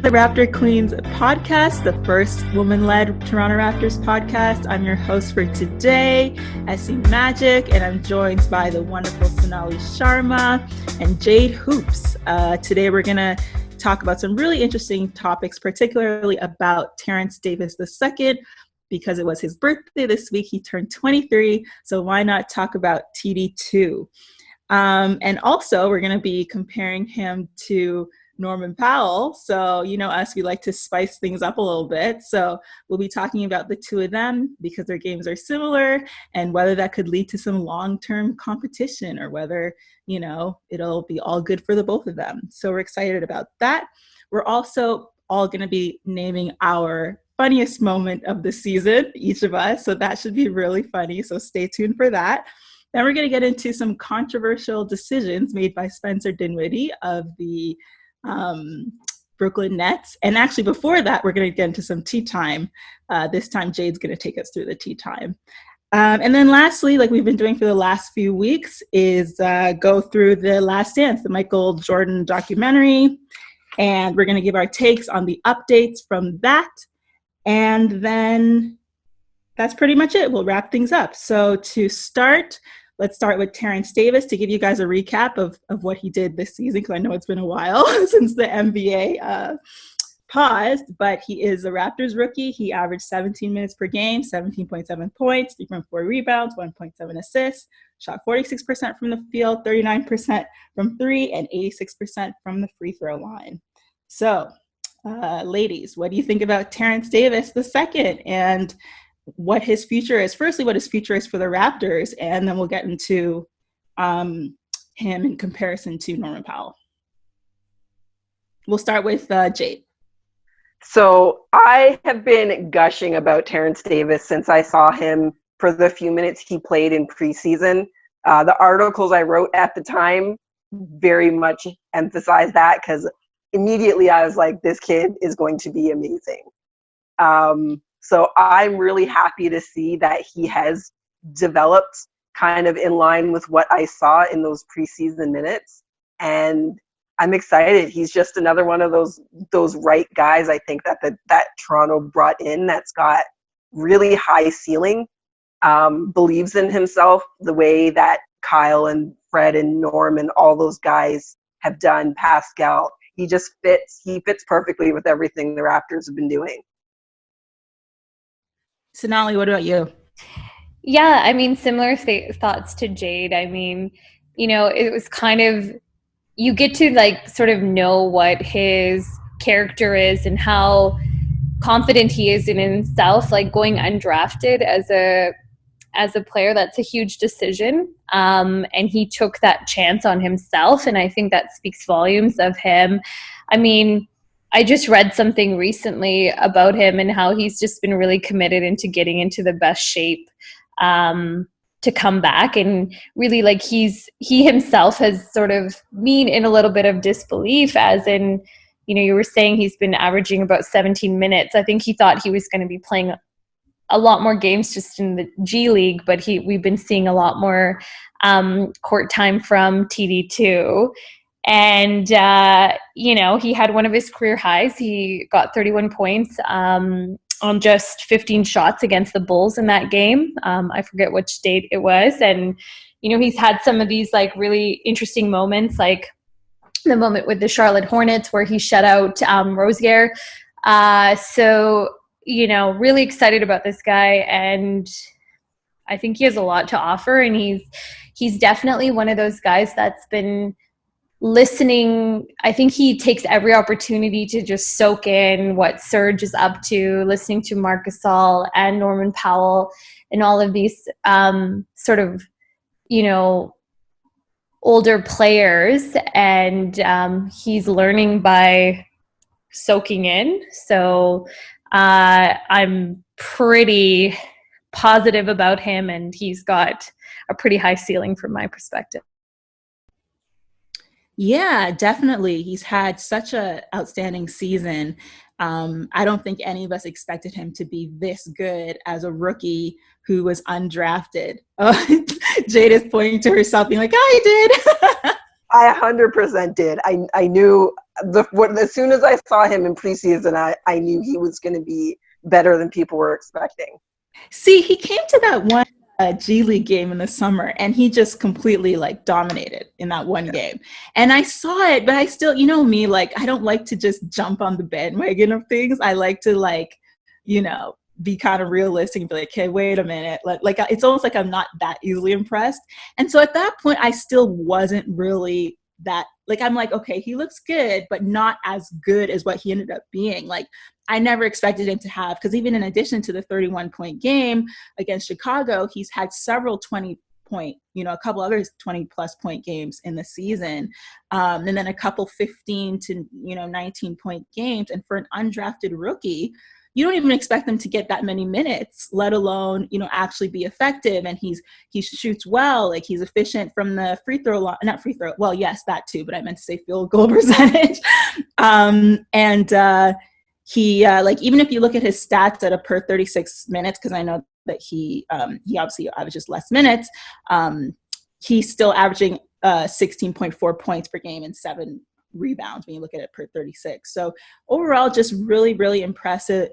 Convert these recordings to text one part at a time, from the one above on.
the Raptor Queens Podcast, the first woman-led Toronto Raptors podcast. I'm your host for today, SC Magic, and I'm joined by the wonderful Sonali Sharma and Jade Hoops. Today we're going to talk about some really interesting topics, particularly about Terence Davis II, because it was his birthday this week. He turned 23, so why not talk about TD2? And also, we're going to be comparing him to Norman Powell. So, you know us, we like to spice things up a little bit. So we'll be talking about the two of them because their games are similar and whether that could lead to some long-term competition or whether, you know, it'll be all good for the both of them. So we're excited about that. We're also all going to be naming our funniest moment of the season, each of us. So that should be really funny. So stay tuned for that. Then we're going to get into some controversial decisions made by Spencer Dinwiddie of the Brooklyn Nets. And actually before that, we're going to get into some tea time. This time, Jade's going to take us through the tea time. And then lastly, like we've been doing for the last few weeks, is go through The Last Dance, the Michael Jordan documentary. And we're going to give our takes on the updates from that. And then that's pretty much it. We'll wrap things up. So to start, let's start with Terence Davis to give you guys a recap of what he did this season, because I know it's been a while since the NBA paused, but he is a Raptors rookie. He averaged 17 minutes per game, 17.7 points, 3.4 rebounds, 1.7 assists, shot 46% from the field, 39% from three, and 86% from the free throw line. So, ladies, what do you think about Terence Davis II and what his future is? Firstly, what his future is for the Raptors, and then we'll get into him in comparison to Norman Powell. We'll start with Jade. So I have been gushing about Terence Davis since I saw him for the few minutes he played in preseason. The articles I wrote at the time very much emphasized that because immediately I was like, this kid is going to be amazing. So I'm really happy to see that he has developed kind of in line with what I saw in those preseason minutes. And I'm excited. He's just another one of those right guys, I think, that Toronto brought in that's got really high ceiling, believes in himself the way that Kyle and Fred and Norm and all those guys have done, Pascal. He just fits. He fits perfectly with everything the Raptors have been doing. Sonali, what about you? Yeah, I mean, similar thoughts to Jade. I mean, you know, it was kind of, you get to like sort of know what his character is and how confident he is in himself. Like going undrafted as a player, that's a huge decision. And he took that chance on himself. And I think that speaks volumes of him. I mean, I just read something recently about him and how he's just been really committed into getting into the best shape to come back. And really, like, he himself has sort of been in a little bit of disbelief, as in, you know, you were saying he's been averaging about 17 minutes. I think he thought he was going to be playing a lot more games just in the G League, but we've been seeing a lot more court time from TD2. And, you know, he had one of his career highs. He got 31 points on just 15 shots against the Bulls in that game. I forget which date it was. And, you know, he's had some of these, like, really interesting moments, like the moment with the Charlotte Hornets where he shut out Rozier. So, you know, really excited about this guy. And I think he has a lot to offer. And he's definitely one of those guys that's been listening. I think he takes every opportunity to just soak in what Serge is up to, listening to Marc Gasol and Norman Powell and all of these sort of, you know, older players. And he's learning by soaking in. So I'm pretty positive about him, and he's got a pretty high ceiling from my perspective. Yeah, definitely. He's had such an outstanding season. I don't think any of us expected him to be this good as a rookie who was undrafted. Jade is pointing to herself being like, I did. I 100% did. I knew as soon as I saw him in preseason, I knew he was going to be better than people were expecting. See, he came to that one G League game in the summer, and he just completely like dominated in that one game. And I saw it, but I still, you know me, like I don't like to just jump on the bandwagon of things. I like to like, you know, be kind of realistic and be like, okay, wait a minute. Like it's almost like I'm not that easily impressed. And so at that point, I still wasn't really that, like, I'm like, okay, he looks good, but not as good as what he ended up being. Like, I never expected him to have, because even in addition to the 31-point game against Chicago, he's had several 20-point, you know, a couple other 20-plus point games in the season, and then a couple 15 to, you know, 19-point games. And for an undrafted rookie, you don't even expect them to get that many minutes, let alone, you know, actually be effective. And he shoots well, like he's efficient from the free throw line, not free throw. Well, yes, that too, but I meant to say field goal percentage. He like, even if you look at his stats at a per 36 minutes, because I know that he obviously averages less minutes, he's still averaging 16.4 points per game and 7 rebounds when you look at it per 36. So overall, just really, really impressive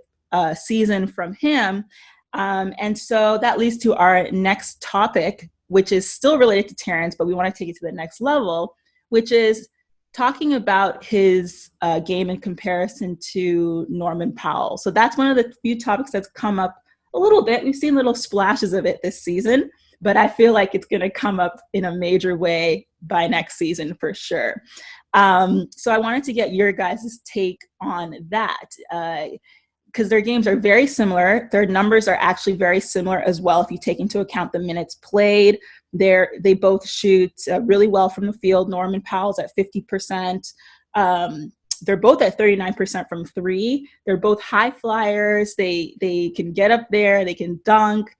season from him. And so that leads to our next topic, which is still related to Terence, but we want to take it to the next level, which is talking about his game in comparison to Norman Powell. So that's one of the few topics that's come up a little bit. We've seen little splashes of it this season, but I feel like it's going to come up in a major way by next season for sure. So I wanted to get your guys' take on that, because their games are very similar. Their numbers are actually very similar as well. If you take into account the minutes played, they both shoot really well from the field. Norman Powell's at 50%. They're both at 39% from three. They're both high flyers. They can get up there. They can dunk.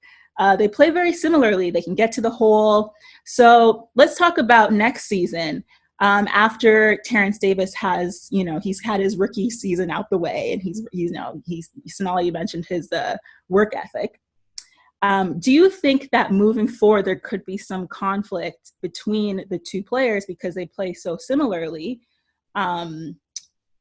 They play very similarly. They can get to the hole. So let's talk about next season. After Terence Davis has, you know, he's had his rookie season out the way, and he's Sonali, you mentioned his work ethic. Do you think that moving forward there could be some conflict between the two players because they play so similarly?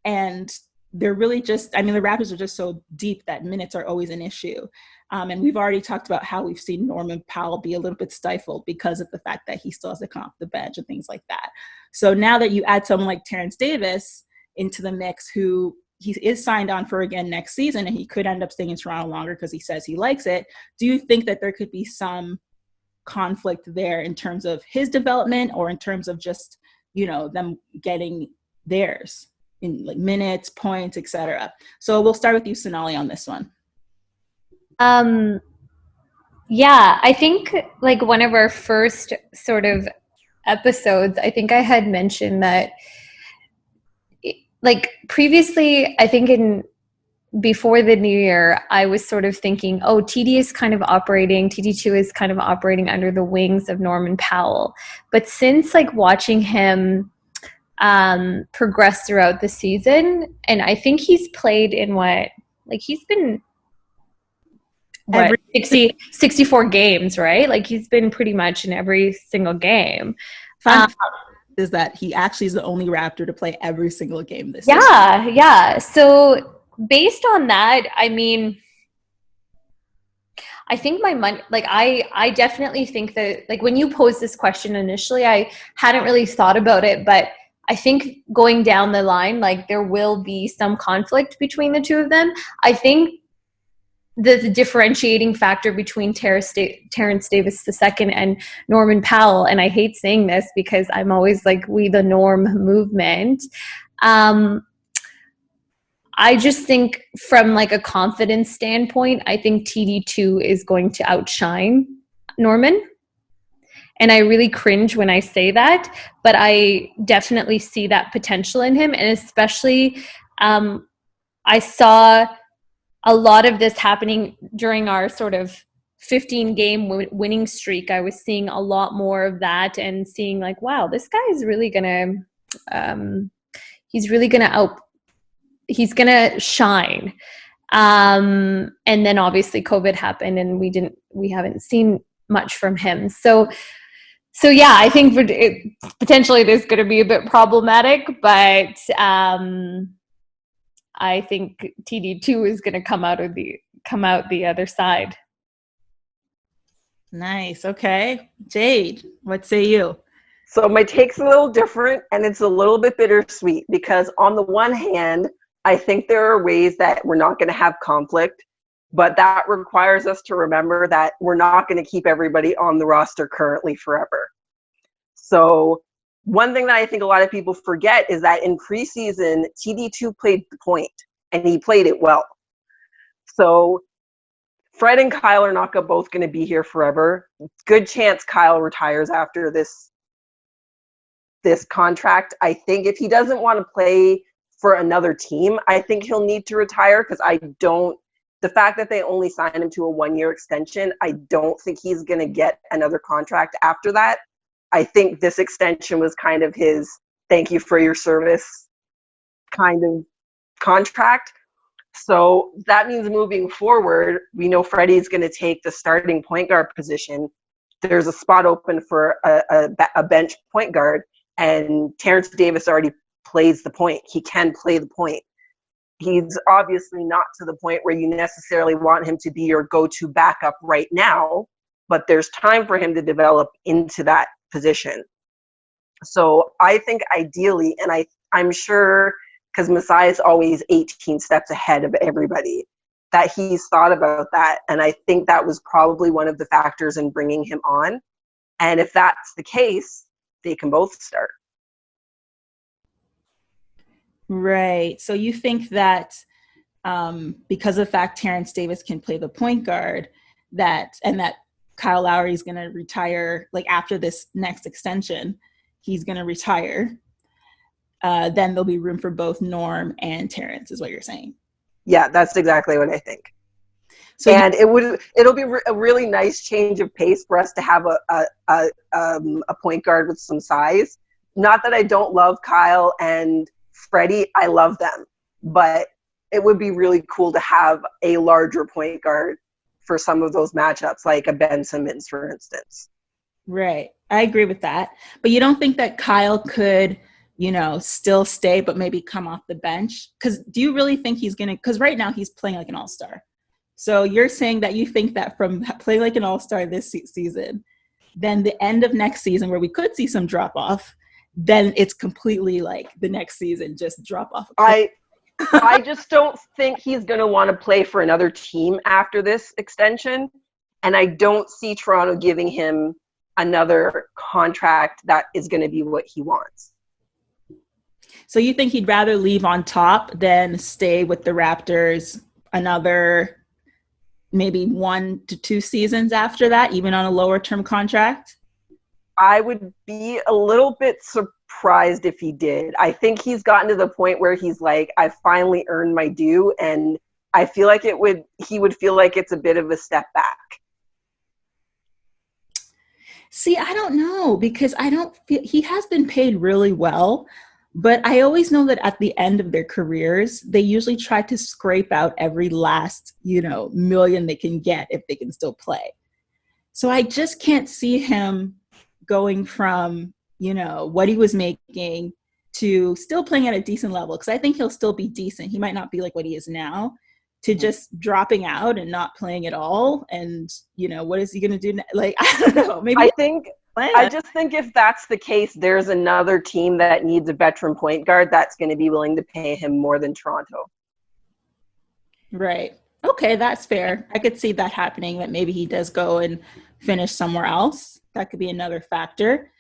And they're really just, I mean, the Raptors are just so deep that minutes are always an issue. And we've already talked about how we've seen Norman Powell be a little bit stifled because of the fact that he still has to come off the bench and things like that. So now that you add someone like Terence Davis into the mix, who he is signed on for again next season, and he could end up staying in Toronto longer because he says he likes it, do you think that there could be some conflict there in terms of his development, or in terms of just, you know, them getting theirs in like minutes, points, etc.? So we'll start with you, Sonali, on this one. Yeah, I think like one of our first sort of episodes, I think I had mentioned that like previously, I think before the new year, I was sort of thinking, oh, TD2 is kind of operating under the wings of Norman Powell. But since like watching him progress throughout the season, and I think he's played in he's been 64 games, right? Like he's been pretty much in every single game. Fun is that he actually is the only Raptor to play every single game this season. Yeah. So based on that, I mean, I think my money, like I definitely think that like when you posed this question initially, I hadn't really thought about it, but I think going down the line, like there will be some conflict between the two of them. I think the differentiating factor between Terence Davis II and Norman Powell, and I hate saying this because I'm always like, we the norm movement. I just think from like a confidence standpoint, I think TD2 is going to outshine Norman. And I really cringe when I say that, but I definitely see that potential in him. And especially I saw a lot of this happening during our sort of 15-game winning streak. I was seeing a lot more of that and seeing like, wow, this guy is really going to he's going to shine. And then obviously COVID happened and we haven't seen much from him. So So yeah, I think potentially it is going to be a bit problematic, but I think TD2 is going to come out the other side. Nice. Okay. Jade, what say you? So my take's a little different, and it's a little bit bittersweet, because on the one hand, I think there are ways that we're not going to have conflict, but that requires us to remember that we're not going to keep everybody on the roster currently forever. So one thing that I think a lot of people forget is that in preseason, TD2 played the point, and he played it well. So Fred and Kyle are not both going to be here forever. Good chance Kyle retires after this contract. I think if he doesn't want to play for another team, I think he'll need to retire, because the fact that they only signed him to a 1-year extension, I don't think he's going to get another contract after that. I think this extension was kind of his thank you for your service kind of contract. So that means moving forward, we know Freddie's going to take the starting point guard position. There's a spot open for a bench point guard, and Terence Davis already plays the point. He can play the point. He's obviously not to the point where you necessarily want him to be your go-to backup right now, but there's time for him to develop into that position. So I think ideally, and I'm sure, because Masai's always 18 steps ahead of everybody, that he's thought about that. And I think that was probably one of the factors in bringing him on. And if that's the case, they can both start. Right. So you think that because of the fact Terence Davis can play the point guard, that Kyle Lowry is going to retire, like after this next extension, he's going to retire. Then there'll be room for both Norm and Terence, is what you're saying. Yeah, that's exactly what I think. So it'll be a really nice change of pace for us to have a point guard with some size. Not that I don't love Kyle and Freddie, I love them, but it would be really cool to have a larger point guard for some of those matchups, like a Ben Simmons, for instance. Right. I agree with that. But you don't think that Kyle could, still stay, but maybe come off the bench? Because do you really think he's going to, because right now he's playing like an all-star. So you're saying that you think that from playing like an all-star this season, then the end of next season where we could see some drop-off, then it's completely like the next season, just drop off. I just don't think he's going to want to play for another team after this extension. And I don't see Toronto giving him another contract that is going to be what he wants. So you think he'd rather leave on top than stay with the Raptors another maybe 1 to 2 seasons after that, even on a lower term contract? I would be a little bit surprised if he did. I think he's gotten to the point where he's like, I finally earned my due, and I feel like he would feel like it's a bit of a step back. See, I don't know, because I don't feel he has been paid really well, but I always know that at the end of their careers, they usually try to scrape out every last, million they can get if they can still play. So I just can't see him going from, what he was making to still playing at a decent level, because I think he'll still be decent. He might not be like what he is now, to just dropping out and not playing at all. And, what is he going to do? Like, I don't know. Maybe I just think if that's the case, there's another team that needs a veteran point guard that's going to be willing to pay him more than Toronto. Right. Okay, that's fair. I could see that happening, that maybe he does go and finish somewhere else. That could be another factor.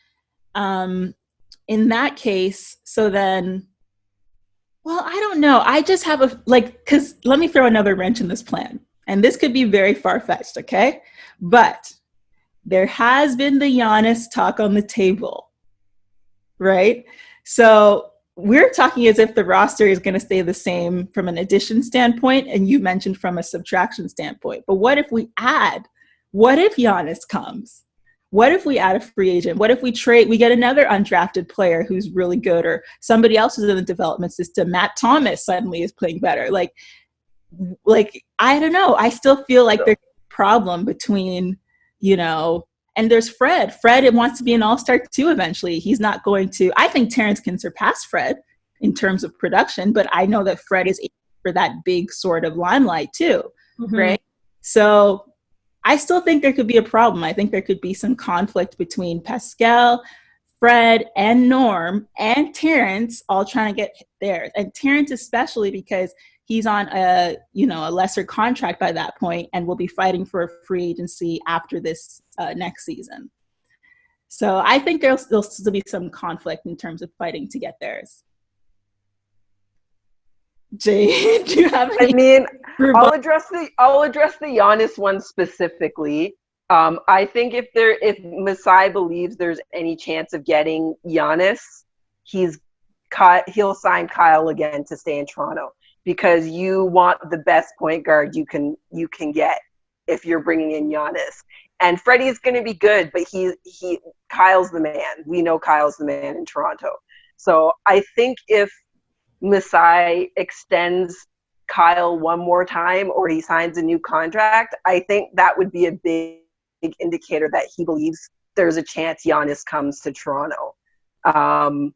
In that case, so then, well, I don't know. I just have because let me throw another wrench in this plan. And this could be very far-fetched, okay? But there has been the Giannis talk on the table, right? So we're talking as if the roster is going to stay the same from an addition standpoint, and you mentioned from a subtraction standpoint. But what if we add? What if Giannis comes? What if we add a free agent? What if we get another undrafted player who's really good, or somebody else is in the development system? Matt Thomas suddenly is playing better. Like I don't know. I still feel like there's a problem between, And there's Fred. Fred wants to be an all-star too eventually. He's not going to. I think Terrence can surpass Fred in terms of production, but I know that Fred is for that big sort of limelight too, right? So I still think there could be a problem. I think there could be some conflict between Pascal, Fred, and Norm, and Terrence all trying to get theirs. And Terrence especially because he's on a lesser contract by that point and will be fighting for a free agency after this next season. So I think there'll still be some conflict in terms of fighting to get theirs. Jay, do you have any? I mean, I'll address the Giannis one specifically. I think if Masai believes there's any chance of getting Giannis, he'll sign Kyle again to stay in Toronto, because you want the best point guard you can get if you're bringing in Giannis. And Freddie's going to be good, but Kyle's the man. We know Kyle's the man in Toronto. So I think if Masai extends Kyle one more time or he signs a new contract, I think that would be a big indicator that he believes there's a chance Giannis comes to Toronto. And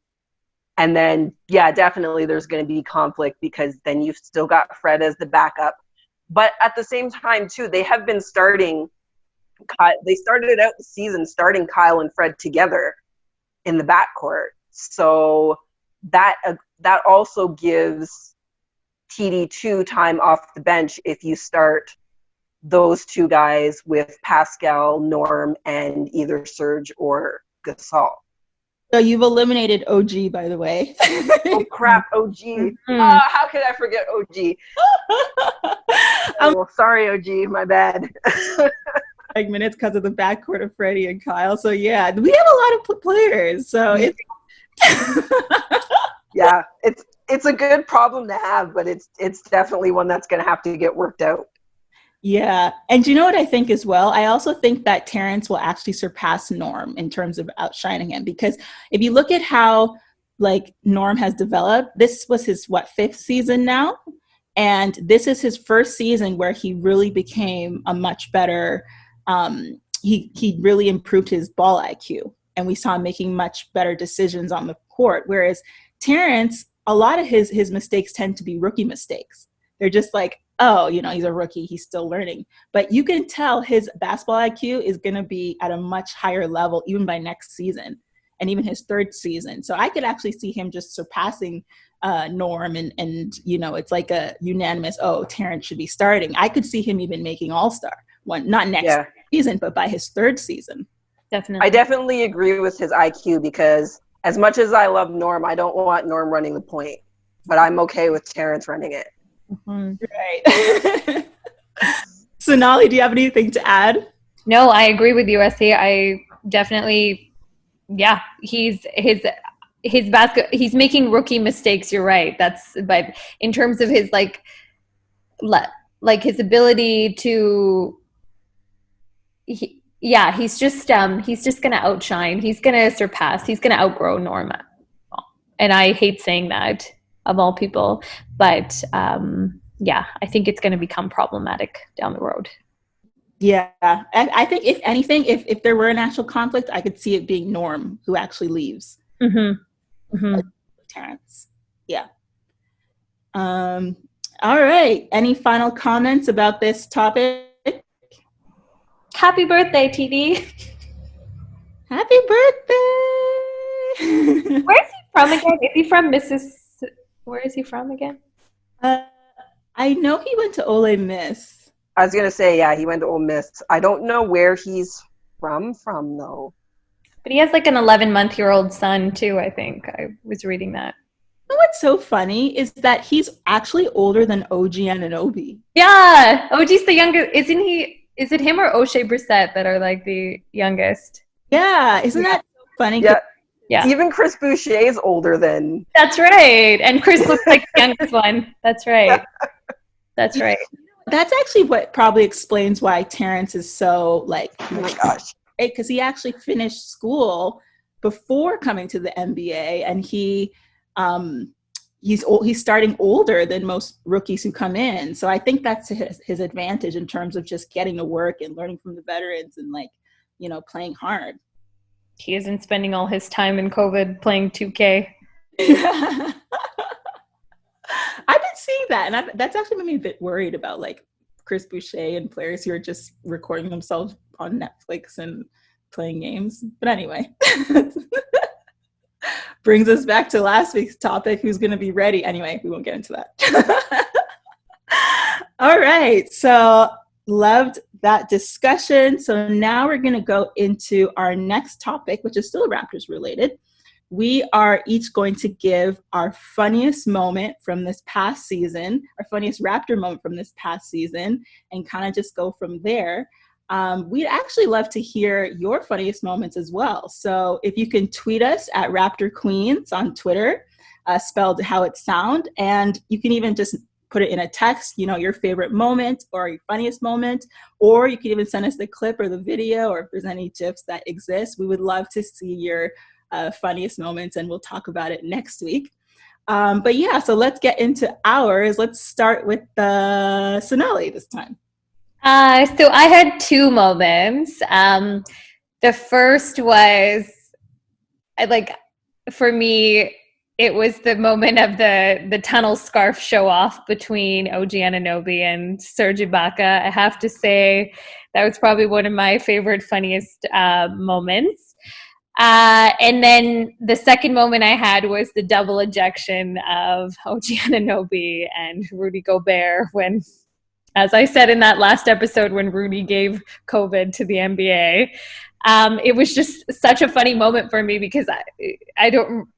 then, yeah, definitely there's going to be conflict, because then you've still got Fred as the backup. But at the same time, too, they have been they started out the season starting Kyle and Fred together in the backcourt. So that also gives TD2 time off the bench if you start those two guys with Pascal, Norm, and either Serge or Gasol. So you've eliminated OG, by the way. Oh, crap, OG. How could I forget OG? Oh, sorry, OG, my bad. Like minutes because of the backcourt of Freddie and Kyle. So, yeah, we have a lot of players. So it's... Yeah, it's a good problem to have, but it's definitely one that's going to have to get worked out. Yeah. And you know what I think as well? I also think that Terrence will actually surpass Norm in terms of outshining him, because if you look at how like Norm has developed, this was his, fifth season now? And this is his first season where he really became a much better, he really improved his ball IQ, and we saw him making much better decisions on the court. Whereas Terrence, a lot of his mistakes tend to be rookie mistakes. They're just like, oh, he's a rookie, he's still learning. But you can tell his basketball IQ is going to be at a much higher level even by next season, and even his third season. So I could actually see him just surpassing Norm, and it's like a unanimous, oh, Terrence should be starting. I could see him even making All-Star one, not next season, but by his third season. Definitely. I definitely agree with his IQ, because as much as I love Norm, I don't want Norm running the point, but I'm okay with Terrence running it. Right. Sonali, do you have anything to add? No, I agree with you, Essie. I definitely, he's making rookie mistakes. You're right. But in terms of his like his ability to, he's just gonna outshine. He's gonna surpass. He's gonna outgrow Norma. And I hate saying that, of all people, but I think it's going to become problematic down the road. Yeah, I think if anything, if there were an actual conflict, I could see it being Norm who actually leaves. Terrence. Yeah. All right. Any final comments about this topic? Happy birthday, TD. Happy birthday. Where is he from again? Is he from Where is he from again? I know he went to Ole Miss. I was going to say, he went to Ole Miss. I don't know where he's from though. But he has like an 11-month-old son too, I think. I was reading that. You know what's so funny is that he's actually older than OG Anunoby. Yeah, OG's the youngest. Isn't he? Is it him or O'Shea Brissett that are like the youngest? Yeah, isn't that so funny? Yeah. Even Chris Boucher is older than. That's right. And Chris looks like the youngest one. That's right. That's right. That's actually what probably explains why Terrence is so like, oh my gosh. Because he actually finished school before coming to the NBA, and he's starting older than most rookies who come in. So I think that's his advantage in terms of just getting to work and learning from the veterans and like playing hard. He isn't spending all his time in COVID playing 2K. I've been seeing that, and that's actually made me a bit worried about like Chris Boucher and players who are just recording themselves on Netflix and playing games. But anyway, brings us back to last week's topic, who's going to be ready. Anyway, we won't get into that. All right, so loved that discussion. So now we're going to go into our next topic, which is still Raptors related. We are each going to give our funniest moment from this past season, our funniest Raptor moment from this past season, and kind of just go from there. We'd actually love to hear your funniest moments as well. So if you can tweet us at Raptor Queens on Twitter, spelled how it sounds, and you can even just put it in a text, your favorite moment or your funniest moment, or you can even send us the clip or the video, or if there's any GIFs that exist. We would love to see your funniest moments, and we'll talk about it next week. But yeah, so let's get into ours. Let's start with Sonali this time. So I had two moments. The first was, for me, it was the moment of the tunnel scarf show off between OG Anunoby and Serge Ibaka. I have to say that was probably one of my favorite, funniest moments. And then the second moment I had was the double ejection of OG Anunoby and Rudy Gobert when, as I said in that last episode, when Rudy gave COVID to the NBA. It was just such a funny moment for me because I don't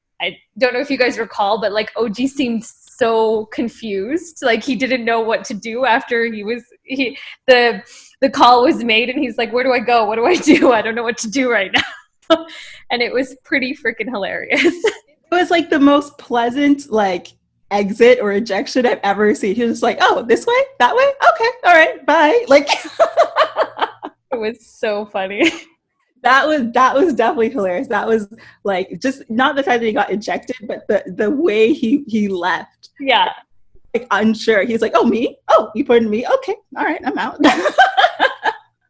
know if you guys recall, but like OG seemed so confused. Like he didn't know what to do after the call was made, and he's like, "Where do I go? What do I do? I don't know what to do right now." And it was pretty freaking hilarious. It was like the most pleasant like exit or ejection I've ever seen. He was just like, "Oh, this way, that way, okay, all right, bye." Like it was so funny. That was definitely hilarious. That was like just not the fact that he got ejected, but the way he left. Yeah. Like unsure. He's like, "Oh, me? Oh, you put in me? Okay, all right, I'm out."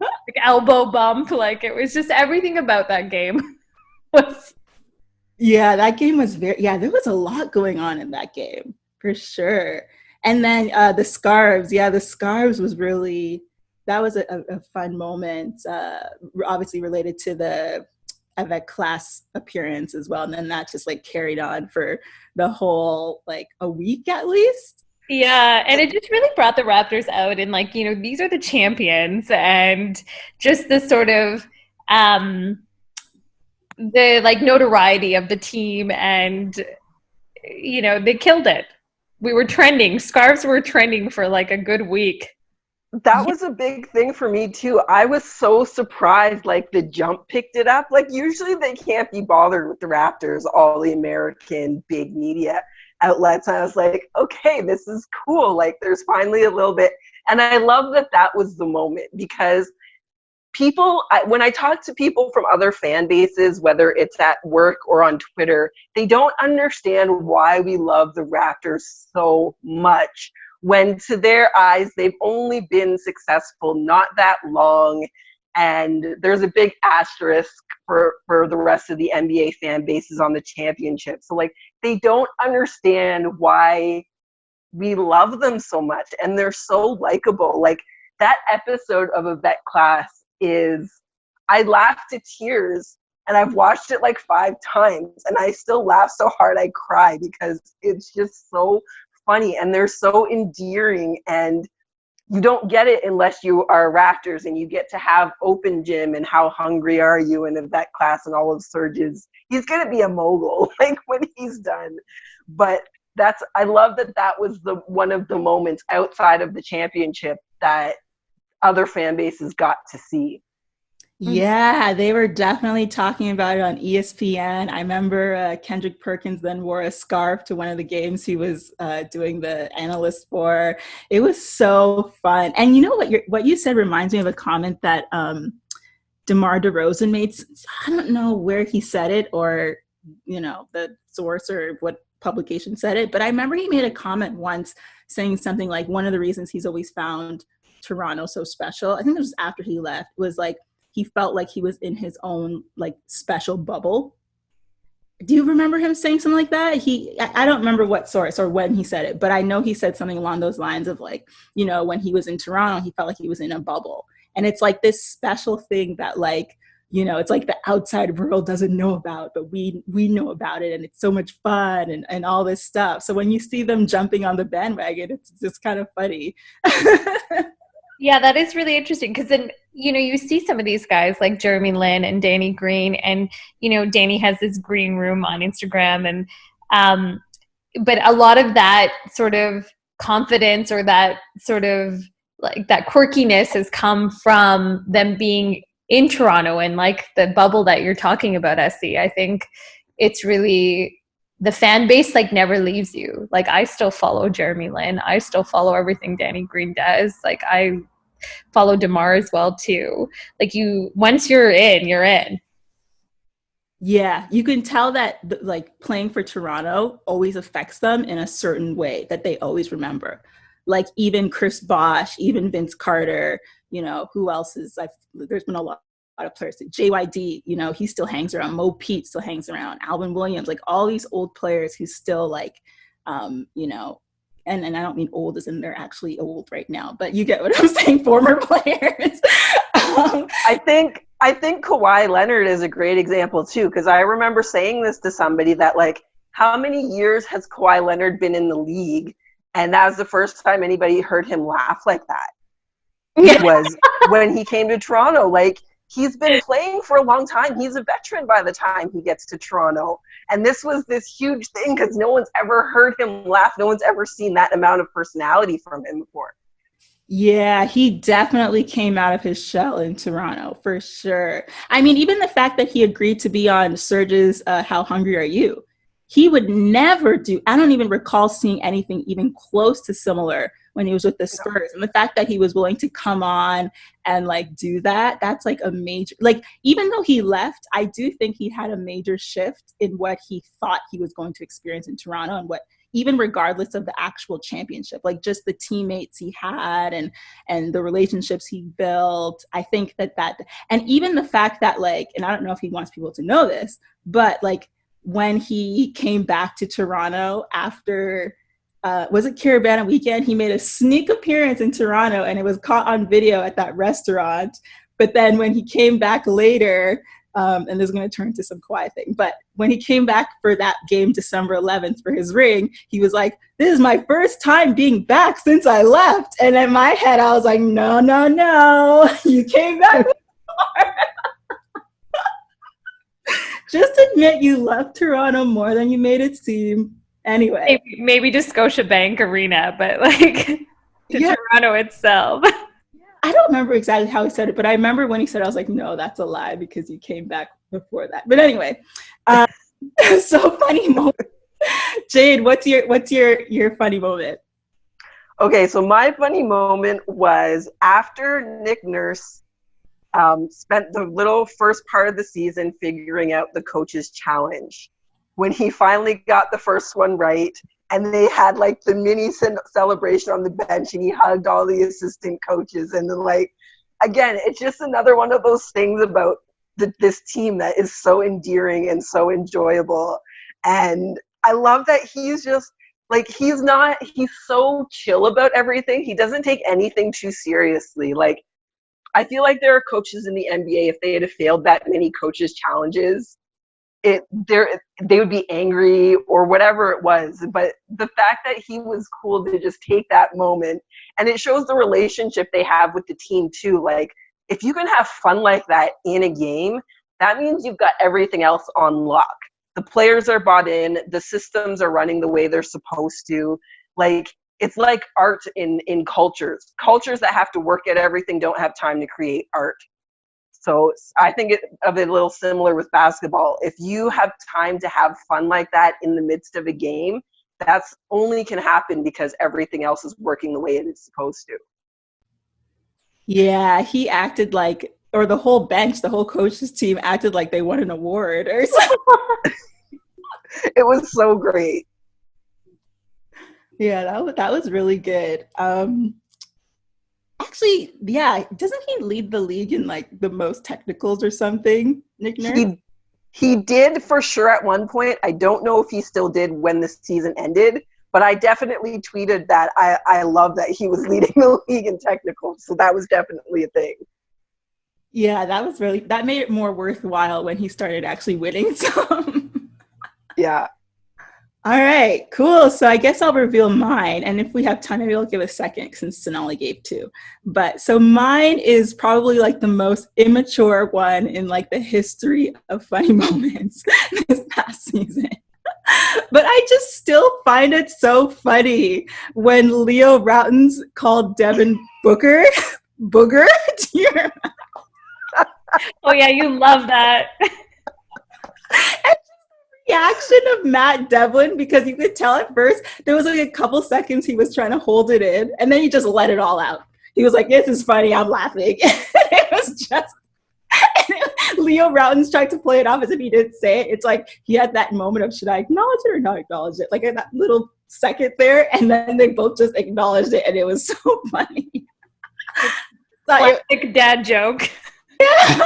Like elbow bump. Like it was just everything about that game. Yeah, that game was there was a lot going on in that game for sure. And then the scarves. Yeah, the scarves was really. That was a fun moment, obviously related to the Avec class appearance as well. And then that just like carried on for the whole, like a week at least. Yeah, and it just really brought the Raptors out and like, these are the champions, and just the sort of the like notoriety of the team, and, they killed it. We were trending. Scarves were trending for like a good week. That was a big thing for me too. I was so surprised, like the Jump picked it up. Like usually they can't be bothered with the Raptors, all the American big media outlets. And I was like, okay, this is cool. Like there's finally a little bit. And I love that was the moment, because when I talk to people from other fan bases, whether it's at work or on Twitter, they don't understand why we love the Raptors so much, when to their eyes, they've only been successful not that long. And there's a big asterisk for the rest of the NBA fan bases on the championship. So like, they don't understand why we love them so much. And they're so likable. Like that episode of A Vet Class I laughed to tears, and I've watched it like 5 times, and I still laugh so hard I cry, because it's just so funny, and they're so endearing, and you don't get it unless you are Raptors and you get to have open gym and how hungry are you in a vet class and all of Serge's. He's going to be a mogul like when he's done. But I love that was one of the moments outside of the championship that other fan bases got to see. Yeah, they were definitely talking about it on ESPN. I remember Kendrick Perkins then wore a scarf to one of the games he was doing the analyst for. It was so fun. And you know what you said reminds me of a comment that DeMar DeRozan made. I don't know where he said it, or the source or what publication said it, but I remember he made a comment once saying something like, one of the reasons he's always found Toronto so special, I think it was after he left, was like he felt like he was in his own like special bubble. Do you remember him saying something like that? I don't remember what source or when he said it, but I know he said something along those lines of like, you know, when he was in Toronto, he felt like he was in a bubble. And it's like this special thing that like, you know, it's like the outside world doesn't know about, but we know about it, and it's so much fun and all this stuff. So when you see them jumping on the bandwagon, it's just kind of funny. Yeah, that is really interesting, because then, you know, you see some of these guys like Jeremy Lin and Danny Green, and, you know, Danny has this green room on Instagram, and but a lot of that sort of confidence or that sort of like that quirkiness has come from them being in Toronto and like the bubble that you're talking about, Essie. I think it's really, the fan base like never leaves you. Like I still follow Jeremy Lin. I still follow everything Danny Green does. Like I follow DeMar as well too. Like once you're in, you're in. Yeah, you can tell that like playing for Toronto always affects them in a certain way that they always remember. Like even Chris Bosh, even Vince Carter, you know, who else is, there's been a lot of players. JYD, you know, he still hangs around. Mo Pete still hangs around. Alvin Williams, like all these old players who still like, you know, and I don't mean old as in they're actually old right now, but you get what I'm saying, former players. I think Kawhi Leonard is a great example too, because I remember saying this to somebody that like, how many years has Kawhi Leonard been in the league? And that was the first time anybody heard him laugh like that. It was when he came to Toronto. Like, he's been playing for a long time. He's a veteran by the time he gets to Toronto. And this was this huge thing because no one's ever heard him laugh. No one's ever seen that amount of personality from him before. Yeah, he definitely came out of his shell in Toronto, for sure. I mean, even the fact that he agreed to be on Serge's How Hungry Are You? He would never do, I don't even recall seeing anything even close to similar when he was with the Spurs. And the fact that he was willing to come on and like do that, that's like a major, like even though he left, I do think he had a major shift in what he thought he was going to experience in Toronto, and what, even regardless of the actual championship, like just the teammates he had and the relationships he built. I think that, and even the fact that like, and I don't know if he wants people to know this, but like when he came back to Toronto after, was it Carabana weekend? He made a sneak appearance in Toronto and it was caught on video at that restaurant. But then when he came back later, and this is going to turn to some Kawhi thing, but when he came back for that game, December 11th, for his ring, he was like, this is my first time being back since I left. And in my head, I was like, no, you came back before. Just admit you left Toronto more than you made it seem. Anyway. Maybe to Scotiabank Arena, but like to Toronto itself. I don't remember exactly how he said it, but I remember when he said it, I was like, no, that's a lie because you came back before that. But anyway, so funny moment. Jade, what's your funny moment? Okay, so my funny moment was after Nick Nurse spent the little first part of the season figuring out the coach's challenge. When he finally got the first one right, and they had like the mini celebration on the bench, and he hugged all the assistant coaches. And then like, again, it's just another one of those things about this team that is so endearing and so enjoyable. And I love that he's just like, he's so chill about everything. He doesn't take anything too seriously. Like, I feel like there are coaches in the NBA, if they had failed that many coaches' challenges, they would be angry or whatever it was. But the fact that he was cool to just take that moment, and it shows the relationship they have with the team too. Like, if you can have fun like that in a game, that means you've got everything else on lock. The players are bought in, the systems are running the way they're supposed to. Like, it's like art in cultures. Cultures that have to work at everything don't have time to create art. So I think of it a little similar with basketball. If you have time to have fun like that in the midst of a game, that's only can happen because everything else is working the way it is supposed to. Yeah, he acted like, or the whole bench, the whole coaches team acted like they won an award or something. It was so great. Yeah, that was really good. Actually, actually, yeah, doesn't he lead the league in like the most technicals or something, Nick Nurse? He did for sure at one point. I don't know if he still did when the season ended, but I definitely tweeted that I love that he was leading the league in technicals. So that was definitely a thing. Yeah, that made it more worthwhile when he started actually winning some. Yeah. All right, cool. So I guess I'll reveal mine. And if we have time, maybe I'll give a second since Sonali gave two. But so mine is probably like the most immature one in like the history of funny moments this past season. But I just still find it so funny when Leo Routens called Devin Booker Booger. Do you remember? Oh yeah, you love that. Reaction of Matt Devlin, because you could tell at first there was like a couple seconds he was trying to hold it in, and then he just let it all out. He was like, "This is funny, I'm laughing." It was just Leo Routens tried to play it off as if he didn't say it. It's like he had that moment of, should I acknowledge it or not acknowledge it? Like in that little second there, and then they both just acknowledged it, and it was so funny. Classic dad joke. Yeah.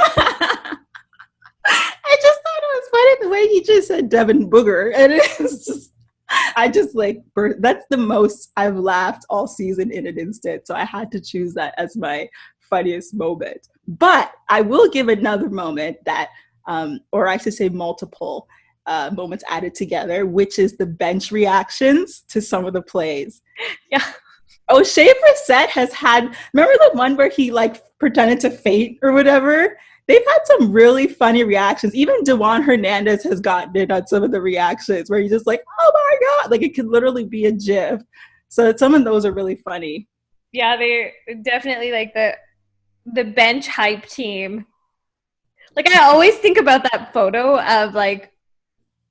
I just thought it was funny the way he just said Devin Booger, and it was just, I just like, that's the most I've laughed all season in an instant, so I had to choose that as my funniest moment. But I will give another moment that, or I should say multiple moments added together, which is the bench reactions to some of the plays. Yeah. O'Shea Brissett has had, remember the one where he like pretended to faint or whatever? They've had some really funny reactions. Even DeJuan Hernandez has gotten it on some of the reactions where he's just like, oh my God, like it could literally be a GIF. So some of those are really funny. Yeah, they're definitely like the bench hype team. Like I always think about that photo of like,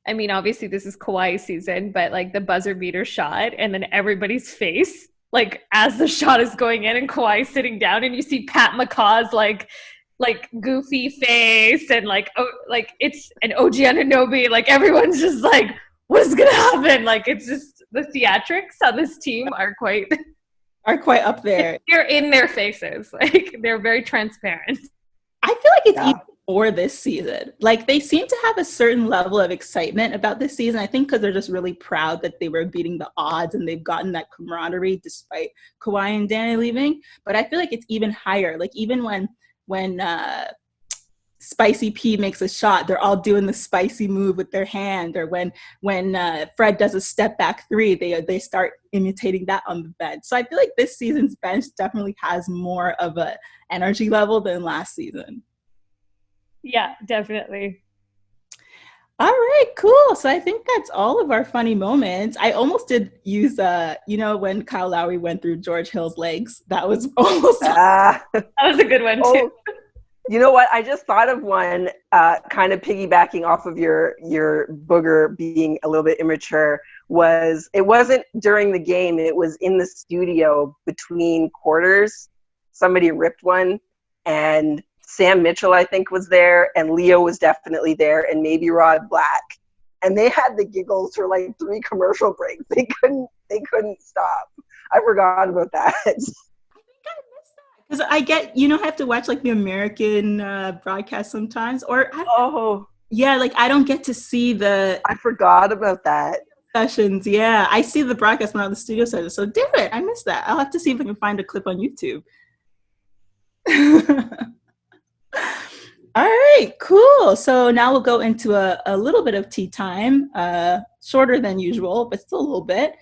I mean, obviously this is Kawhi season, but like the buzzer beater shot and then everybody's face, like as the shot is going in and Kawhi sitting down and you see Pat McCaw's like goofy face and like it's an OG Anunoby, like everyone's just like, what's gonna happen? Like it's just the theatrics on this team are quite up there. They're in their faces, like they're very transparent. I feel like it's even more this season. Like they seem to have a certain level of excitement about this season. I think because they're just really proud that they were beating the odds and they've gotten that camaraderie despite Kawhi and Danny leaving. But I feel like it's even higher. Like even when Spicy P makes a shot, they're all doing the spicy move with their hand, or when Fred does a step back three, they start imitating that on the bench. So I feel like this season's bench definitely has more of a energy level than last season. Yeah, definitely. All right, cool. So I think that's all of our funny moments. I almost did use, when Kyle Lowry went through George Hill's legs. That was almost. That was a good one too. You know what? I just thought of one, kind of piggybacking off of your booger being a little bit immature. It wasn't during the game. It was in the studio between quarters. Somebody ripped one, and Sam Mitchell, I think, was there, and Leo was definitely there, and maybe Rod Black. And they had the giggles for like 3 commercial breaks. They couldn't stop. I forgot about that. Because I have to watch like the American broadcast sometimes, or I don't get to see I forgot about that. Sessions. Yeah, I see the broadcast when I'm the studio session. So damn it, I missed that. I'll have to see if I can find a clip on YouTube. All right, cool. So now we'll go into a little bit of tea time, shorter than usual, but still a little bit.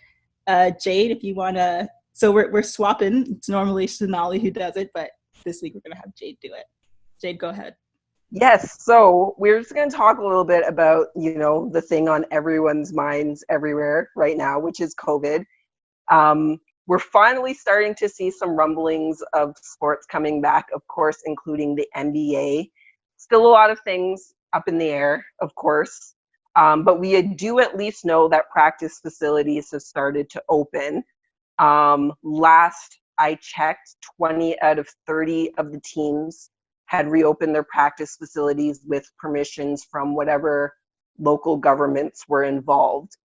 Jade, if you want to. So we're swapping. It's normally Sonali who does it, but this week we're going to have Jade do it. Jade, go ahead. Yes. So we're just going to talk a little bit about, the thing on everyone's minds everywhere right now, which is COVID. We're finally starting to see some rumblings of sports coming back, of course, including the NBA. Still a lot of things up in the air, of course. But we do at least know that practice facilities have started to open. Last I checked, 20 out of 30 of the teams had reopened their practice facilities with permissions from whatever local governments were involved.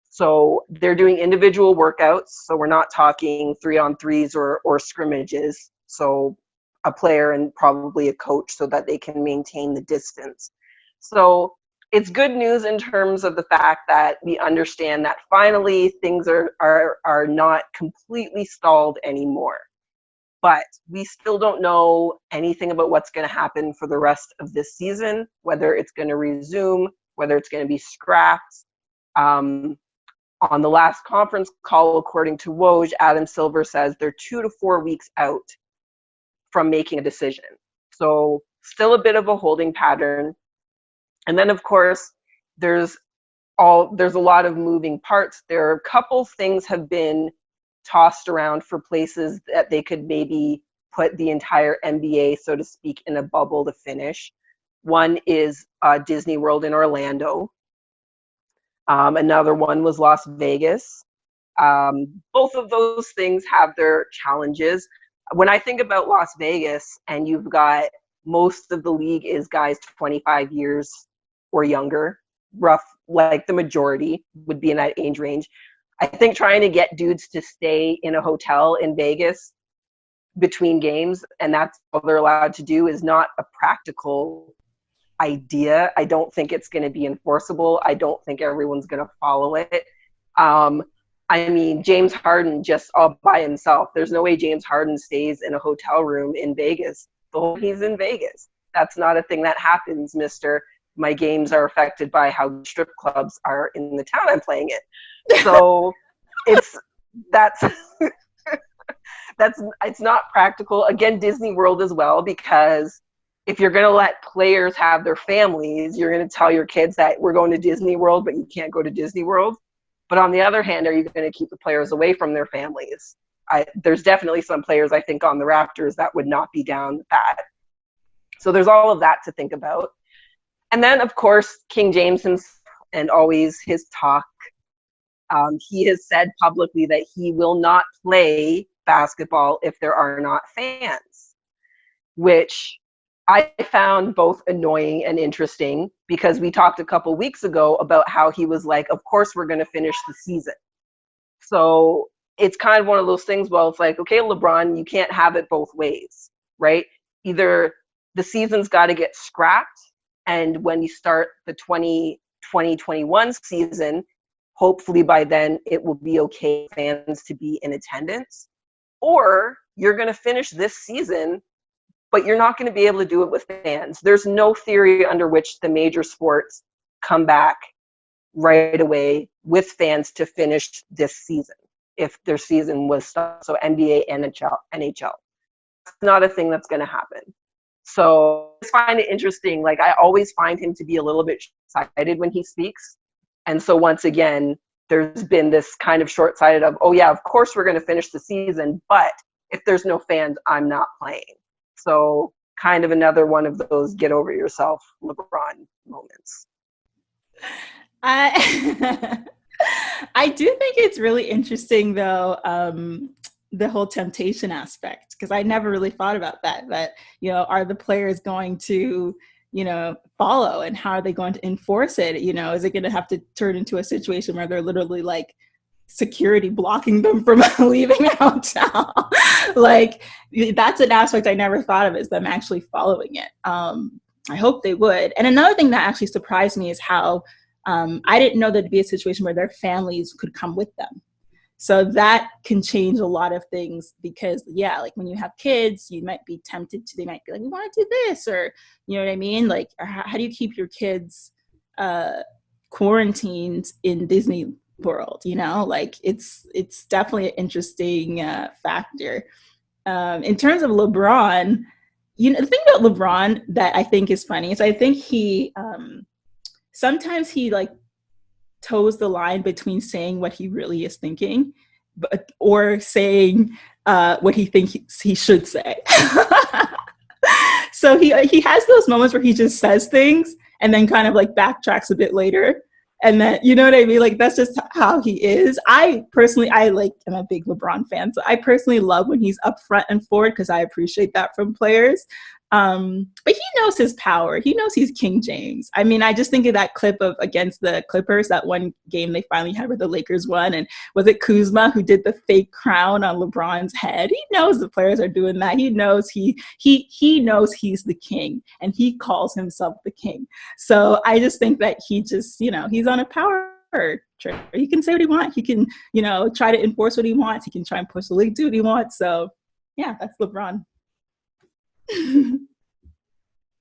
So they're doing individual workouts. So we're not talking 3-on-3s or scrimmages. So a player and probably a coach so that they can maintain the distance. So it's good news in terms of the fact that we understand that finally things are not completely stalled anymore. But we still don't know anything about what's going to happen for the rest of this season, whether it's going to resume, whether it's going to be scrapped. On the last conference call, according to Woj, Adam Silver says they're 2 to 4 weeks out from making a decision. So still a bit of a holding pattern. And then, of course, there's a lot of moving parts. There are a couple things have been tossed around for places that they could maybe put the entire NBA, so to speak, in a bubble to finish. One is Disney World in Orlando. Another one was Las Vegas. Both of those things have their challenges. When I think about Las Vegas, and you've got most of the league is guys 25 years or younger, rough, like the majority would be in that age range. I think trying to get dudes to stay in a hotel in Vegas between games, and that's all they're allowed to do, is not a practical idea. I don't think it's going to be enforceable. I don't think everyone's going to follow it. I mean, James Harden just all by himself. There's no way James Harden stays in a hotel room in Vegas. He's in Vegas. That's not a thing that happens, mister. My games are affected by how strip clubs are in the town I'm playing in. So it's not practical. Again, Disney World as well, because if you're going to let players have their families, you're going to tell your kids that we're going to Disney World, but you can't go to Disney World. But on the other hand, are you going to keep the players away from their families? There's definitely some players, I think, on the Raptors that would not be down with that. So there's all of that to think about. And then, of course, King James himself, and always his talk. He has said publicly that he will not play basketball if there are not fans, which I found both annoying and interesting, because we talked a couple weeks ago about how he was like, of course we're going to finish the season. So it's kind of one of those things, well, it's like, okay, LeBron, you can't have it both ways, right? Either the season's got to get scrapped, and when you start the 2020-21 season, hopefully by then it will be okay for fans to be in attendance, or you're going to finish this season, but you're not going to be able to do it with fans. There's no theory under which the major sports come back right away with fans to finish this season if their season was stopped. So NBA, NHL. It's not a thing that's going to happen. So I find it interesting. Like, I always find him to be a little bit short-sighted when he speaks. And so once again, there's been this kind of short-sighted of, oh yeah, of course we're going to finish the season, but if there's no fans, I'm not playing. So kind of another one of those get over yourself LeBron moments. I do think it's really interesting, though, the whole temptation aspect, because I never really thought about that, are the players going to, follow, and how are they going to enforce it? Is it going to have to turn into a situation where they're literally like security blocking them from leaving a hotel? Like, that's an aspect I never thought of, is them actually following it. I hope they would. And another thing that actually surprised me is how I didn't know there'd be a situation where their families could come with them. So that can change a lot of things, because like when you have kids, you might be tempted to, they might be like, we want to do this, or, you know what I mean? Like, how do you keep your kids quarantined in Disney World? Like, it's definitely an interesting factor. In terms of LeBron, the thing about LeBron that I think is funny is I think he, sometimes he like toes the line between saying what he really is thinking, or saying what he thinks he should say. So he has those moments where he just says things and then kind of like backtracks a bit later. And then, you know what I mean? Like, that's just how he is. I am a big LeBron fan. So I personally love when he's up front and forward, because I appreciate that from players. But he knows his power. He knows he's King James. I mean, I just think of that clip of against the Clippers, that one game they finally had where the Lakers won. And was it Kuzma who did the fake crown on LeBron's head? He knows the players are doing that. He knows he knows he's the king, and he calls himself the king. So I just think that he just, he's on a power trip. He can say what he wants. He can, try to enforce what he wants. He can try and push the league to what he wants. So yeah, that's LeBron.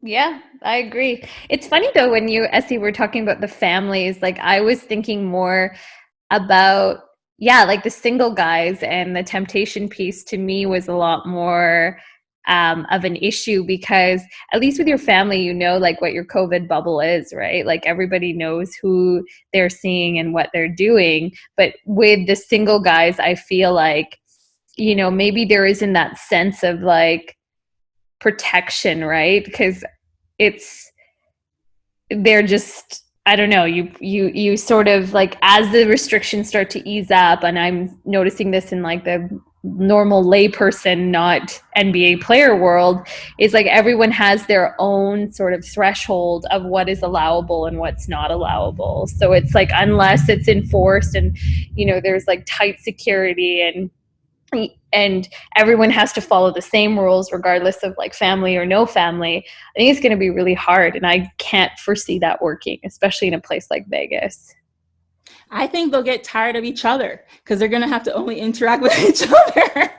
Yeah, I agree. It's funny though, when you, Essie, were talking about the families, like I was thinking more about, like the single guys, and the temptation piece to me was a lot more of an issue, because at least with your family, like what your COVID bubble is, right? Like everybody knows who they're seeing and what they're doing. But with the single guys, I feel like, maybe there isn't that sense of like protection, right? Because they're just, I don't know, you sort of like, as the restrictions start to ease up, and I'm noticing this in like the normal layperson, not NBA player world, is like everyone has their own sort of threshold of what is allowable and what's not allowable. So it's like, unless it's enforced and there's like tight security and everyone has to follow the same rules regardless of like family or no family, I think it's going to be really hard, and I can't foresee that working, especially in a place like Vegas. I think they'll get tired of each other because they're going to have to only interact with each other.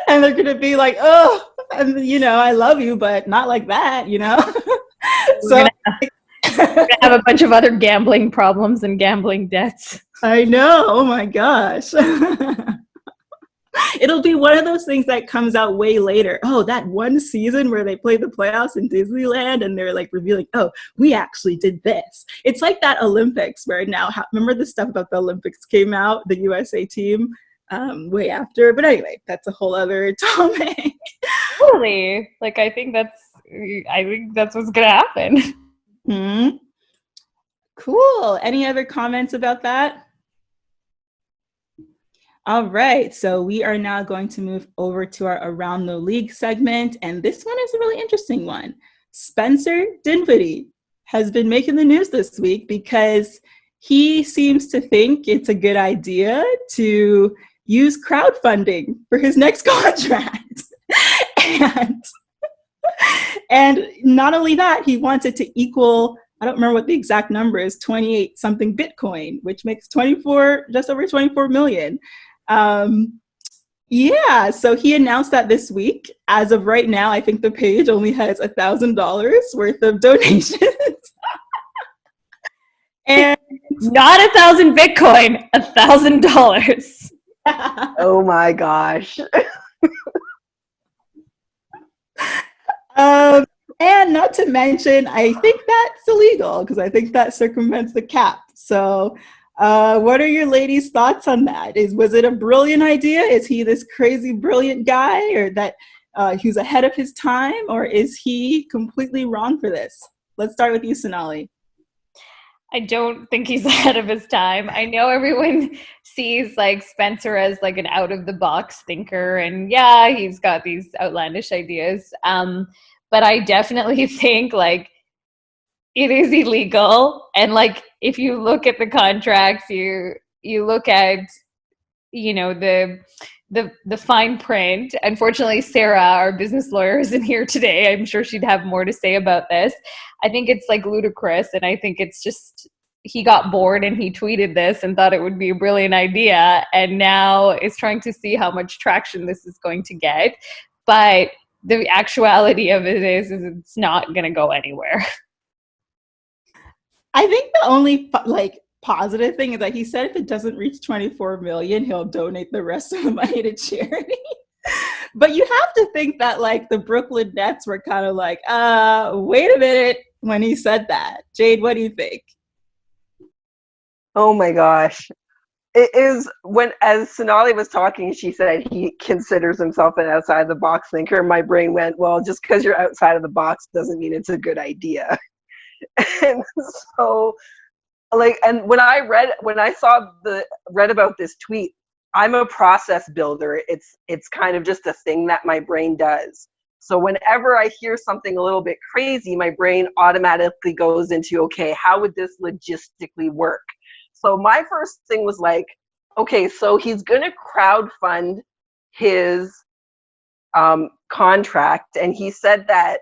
And they're going to be like, oh, I love you, but not like that, So we're gonna have a bunch of other gambling problems and gambling debts. I know. Oh my gosh. It'll be one of those things that comes out way later. Oh, that one season where they played the playoffs in Disneyland and they're like revealing, oh, we actually did this. It's like that Olympics where now, remember the stuff about the Olympics came out, the USA team, way after. But anyway, that's a whole other topic. Totally. Like, I think that's what's going to happen. Mm-hmm. Cool. Any other comments about that? All right, so we are now going to move over to our Around the League segment, and this one is a really interesting one. Spencer Dinwiddie has been making the news this week because he seems to think it's a good idea to use crowdfunding for his next contract. And not only that, he wants it to equal, I don't remember what the exact number is, 28 something Bitcoin, which makes just over 24 million. So he announced that this week. As of right now, I think the page only has $1,000 worth of donations. And not 1,000 Bitcoin, $1,000. Oh my gosh. And not to mention, I think that's illegal because I think that circumvents the cap. So what are your ladies' thoughts on that? Was it a brilliant idea? Is he this crazy brilliant guy, or that who's ahead of his time, or is he completely wrong for this? Let's start with you, Sonali. I don't think he's ahead of his time. I know everyone sees like Spencer as like an out of the box thinker, and yeah, he's got these outlandish ideas. But I definitely think like it is illegal. And like, if you look at the contracts, you look at, the fine print. Unfortunately, Sarah, our business lawyer, isn't here today. I'm sure she'd have more to say about this. I think it's like ludicrous. And I think it's just, he got bored and he tweeted this and thought it would be a brilliant idea. And now is trying to see how much traction this is going to get. But the actuality of it is it's not going to go anywhere. I think the only positive thing is that he said if it doesn't reach 24 million, he'll donate the rest of the money to charity. But you have to think that like the Brooklyn Nets were kind of like, wait a minute when he said that. Jade, what do you think? Oh my gosh. It is as Sonali was talking, she said he considers himself an outside the box thinker. My brain went, well, just because you're outside of the box doesn't mean it's a good idea. And so and when I read about this tweet, I'm a process builder. It's kind of just a thing that my brain does. So whenever I hear something a little bit crazy, my brain automatically goes into, okay, how would this logistically work? So my first thing was like, okay, so he's going to crowdfund his contract. And he said that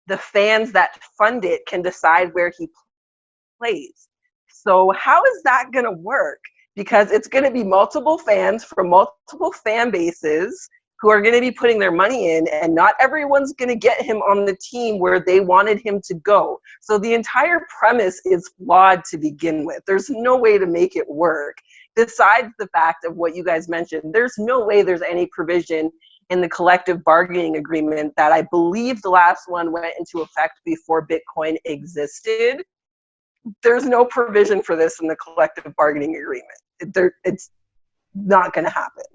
the fans that fund it can decide where he plays. So how is that going to work? Because it's going to be multiple fans from multiple fan bases who are going to be putting their money in, and not everyone's going to get him on the team where they wanted him to go. So the entire premise is flawed to begin with. There's no way to make it work. Besides the fact of what you guys mentioned, there's no way there's any provision in the collective bargaining agreement that I believe the last one went into effect before Bitcoin existed. There's no provision for this in the collective bargaining agreement. It's not going to happen.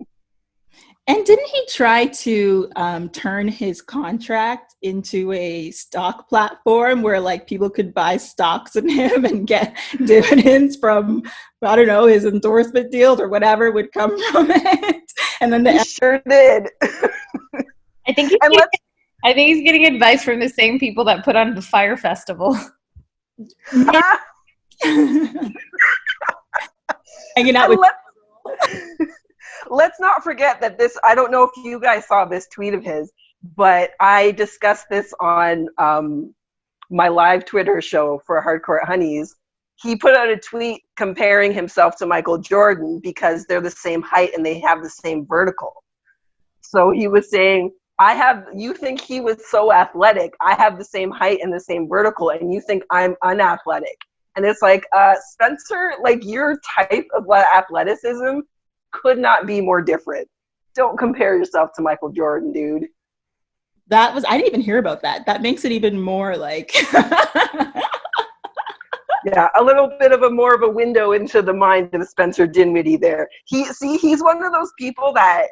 And didn't he try to turn his contract into a stock platform where like people could buy stocks in him and get dividends from, I don't know, his endorsement deals or whatever would come from it? And then he sure did. I think he's getting advice from the same people that put on the Fire Festival. Hanging out with. Let's not forget that this, I don't know if you guys saw this tweet of his, but I discussed this on my live Twitter show for Hardcore Honeys. He put out a tweet comparing himself to Michael Jordan because they're the same height and they have the same vertical. So he was saying, you think he was so athletic, I have the same height and the same vertical, and you think I'm unathletic. And it's like, Spencer, like your type of athleticism could not be more different. Don't compare yourself to Michael Jordan, dude. I didn't even hear about that. That makes it even more like. Yeah, a little bit of more of a window into the mind of Spencer Dinwiddie there. He's one of those people that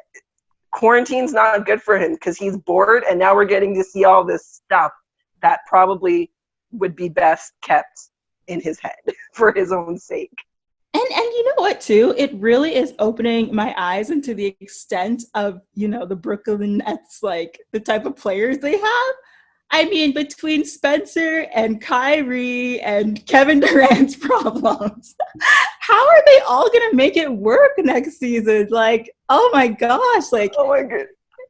quarantine's not good for him because he's bored, and now we're getting to see all this stuff that probably would be best kept in his head for his own sake. And you know what, too? It really is opening my eyes into the extent of, the Brooklyn Nets, like the type of players they have. I mean, between Spencer and Kyrie and Kevin Durant's problems, how are they all going to make it work next season? Like, oh my gosh. Like, oh my God.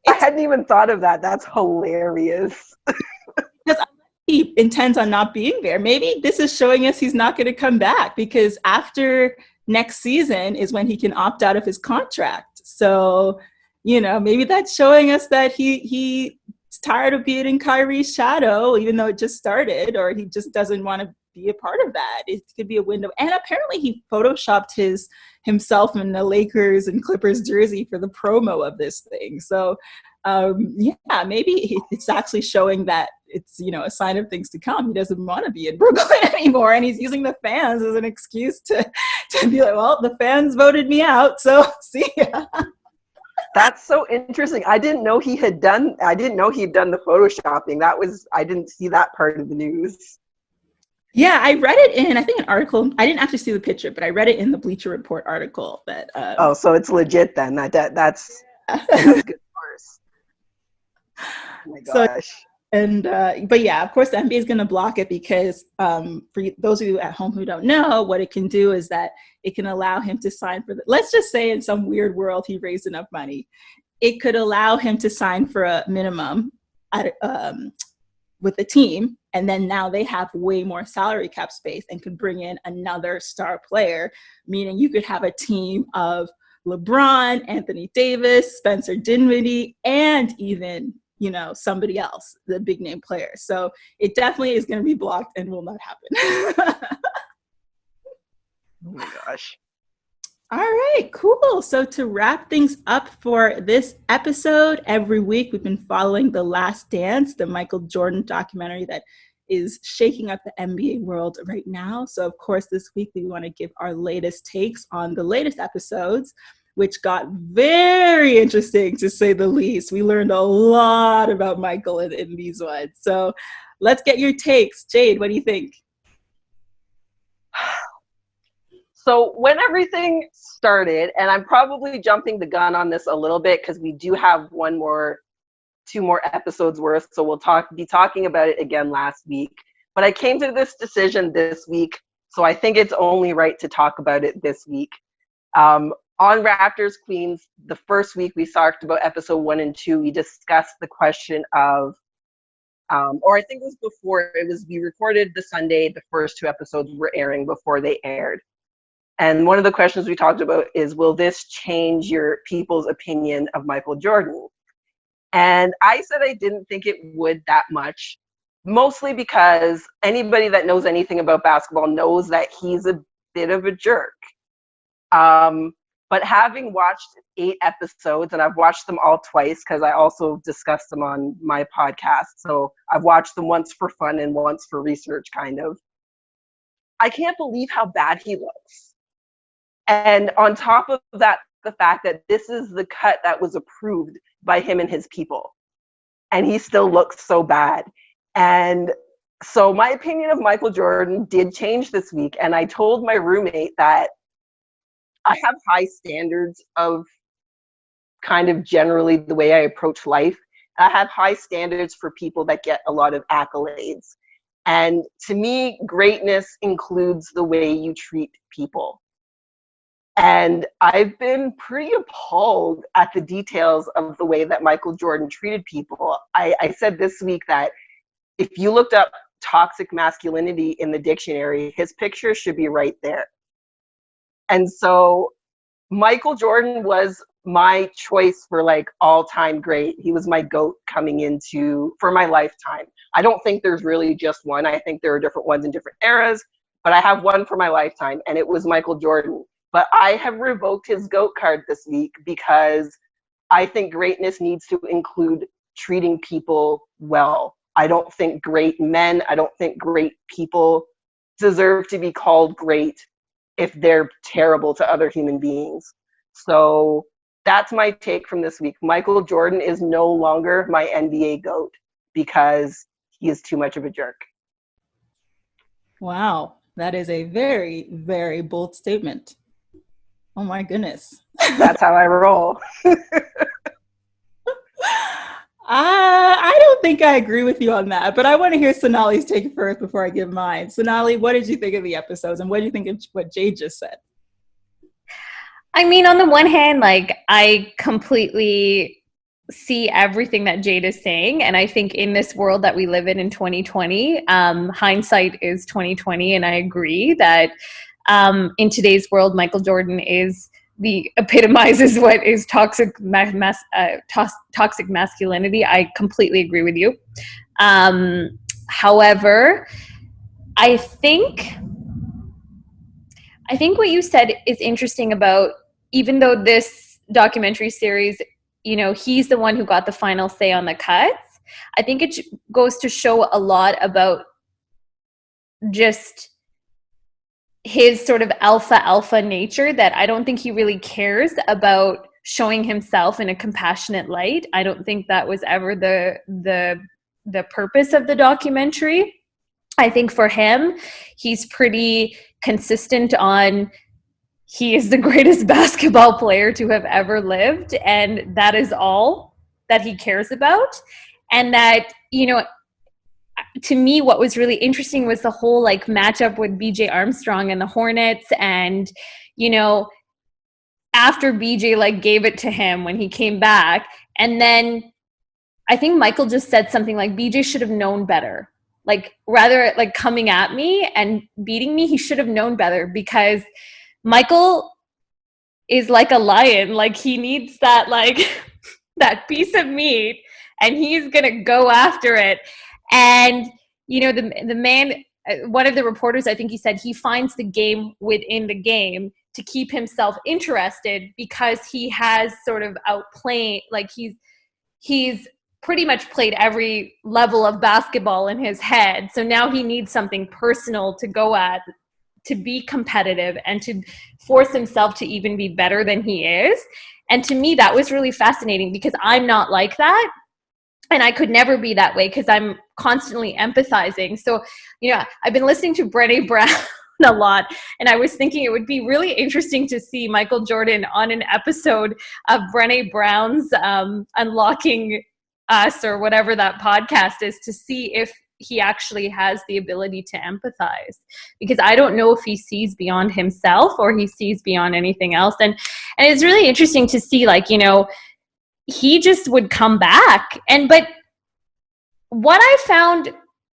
I hadn't even thought of that. That's hilarious. Because he intends on not being there. Maybe this is showing us he's not going to come back, because after next season is when he can opt out of his contract. So, maybe that's showing us that he's tired of being in Kyrie's shadow, even though it just started, or he just doesn't want to be a part of that. It could be a window. And apparently he photoshopped himself in the Lakers and Clippers jersey for the promo of this thing. So maybe it's actually showing that it's, a sign of things to come. He doesn't want to be in Brooklyn anymore, and he's using the fans as an excuse to be like, well, the fans voted me out, so see ya. That's so interesting. I didn't know he'd done the photoshopping. I didn't see that part of the news. Yeah, I read it in, I think, an article. I didn't actually see the picture, but I read it in the Bleacher Report article. That. So it's legit then. That's good source. Oh my gosh. But yeah, of course, the NBA is going to block it because for those of you at home who don't know, what it can do is that it can allow him to sign for let's just say in some weird world he raised enough money. It could allow him to sign for a minimum with the team, and then now they have way more salary cap space and could bring in another star player, meaning you could have a team of LeBron, Anthony Davis, Spencer Dinwiddie, and even somebody else, the big name player. So it definitely is going to be blocked and will not happen. Oh my gosh. All right, cool. So to wrap things up for this episode, every week we've been following The Last Dance, the Michael Jordan documentary that is shaking up the NBA world right now. So of course, this week we want to give our latest takes on the latest episodes, which got very interesting, to say the least. We learned a lot about Michael in these ones. So let's get your takes. Jade, what do you think? So when everything started, and I'm probably jumping the gun on this a little bit because we do have one more 2 more episodes worth, so we'll be talking about it again last week. But I came to this decision this week, so I think it's only right to talk about it this week. On Raptors Queens, the first week we talked about episode 1 and 2, we discussed the question of, or I think it was before, we recorded the Sunday, the first 2 episodes were airing before they aired. And one of the questions we talked about is, will this change your people's opinion of Michael Jordan? And I said I didn't think it would that much, mostly because anybody that knows anything about basketball knows that he's a bit of a jerk. But having watched 8 episodes, and I've watched them all twice because I also discussed them on my podcast. So I've watched them once for fun and once for research, kind of. I can't believe how bad he looks. And on top of that, the fact that this is the cut that was approved by him and his people. And he still looks so bad. And so my opinion of Michael Jordan did change this week. And I told my roommate that I have high standards of kind of generally the way I approach life. I have high standards for people that get a lot of accolades. And to me, greatness includes the way you treat people. And I've been pretty appalled at the details of the way that Michael Jordan treated people. I said this week that if you looked up toxic masculinity in the dictionary, his picture should be right there. And so Michael Jordan was my choice for like all-time great. He was my GOAT coming into for my lifetime. I don't think there's really just one. I think there are different ones in different eras, but I have one for my lifetime, and it was Michael Jordan. But I have revoked his GOAT card this week because I think greatness needs to include treating people well. I don't think great men, I don't think great people deserve to be called great if they're terrible to other human beings. So that's my take from this week. Michael Jordan is no longer my NBA GOAT because he is too much of a jerk. Wow, that is a very, very bold statement. Oh my goodness. That's how I roll. I don't think I agree with you on that, but I want to hear Sonali's take first before I give mine. Sonali, what did you think of the episodes, and what do you think of what Jade just said? I mean, on the one hand, like, I completely see everything that Jade is saying, and I think in this world that we live in 2020, hindsight is 2020, and I agree that in today's world, Michael Jordan epitomizes what is toxic masculinity. I completely agree with you. However, I think what you said is interesting about, even though this documentary series, you know, he's the one who got the final say on the cuts, I think it goes to show a lot about just his sort of alpha nature, that I don't think he really cares about showing himself in a compassionate light. I don't think that was ever the purpose of the documentary. I think for him, he's pretty consistent on he is the greatest basketball player to have ever lived, and that is all that he cares about. And that, you know, to me, what was really interesting was the whole like matchup with BJ Armstrong and the Hornets. And, you know, after BJ like gave it to him when he came back, and then I think Michael just said something like, BJ should have known better. Like, rather like coming at me and beating me, he should have known better, because Michael is like a lion. Like, he needs that, like that piece of meat, and he's going to go after it. And, you know, the man, one of the reporters, I think he said he finds the game within the game to keep himself interested, because he has sort of outplayed, like he's pretty much played every level of basketball in his head. So now he needs something personal to go at, to be competitive and to force himself to even be better than he is. And to me, that was really fascinating, because I'm not like that. And I could never be that way, because I'm constantly empathizing. So, you know, I've been listening to Brené Brown a lot, and I was thinking it would be really interesting to see Michael Jordan on an episode of Brené Brown's Unlocking Us or whatever that podcast is to see if he actually has the ability to empathize, because I don't know if he sees beyond himself or he sees beyond anything else. And it's really interesting to see, like, you know, he just would come back. But what I found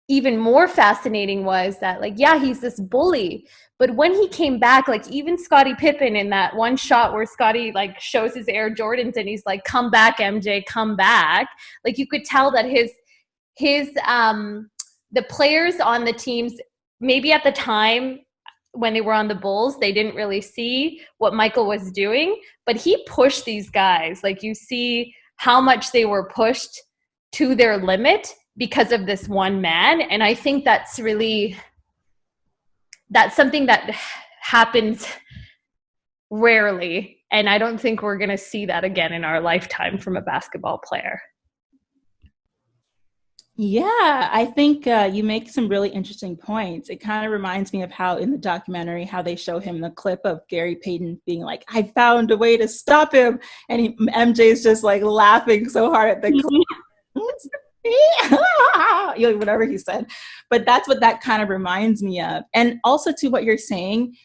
even more fascinating was that, like, yeah, he's this bully, but when he came back, like, even Scottie Pippen in that one shot where Scottie, like, shows his Air Jordans and he's like, come back, MJ, come back. Like, you could tell that the players on the teams, maybe at the time when they were on the Bulls, they didn't really see what Michael was doing, but he pushed these guys. Like, you see how much they were pushed to their limit because of this one man. And I think that's something that happens rarely. And I don't think we're going to see that again in our lifetime from a basketball player. Yeah, I think you make some really interesting points. It kind of reminds me of how in the documentary, how they show him the clip of Gary Payton being like, I found a way to stop him. And MJ's just like laughing so hard at the clip. Whatever he said. But that's what that kind of reminds me of. And also to what you're saying,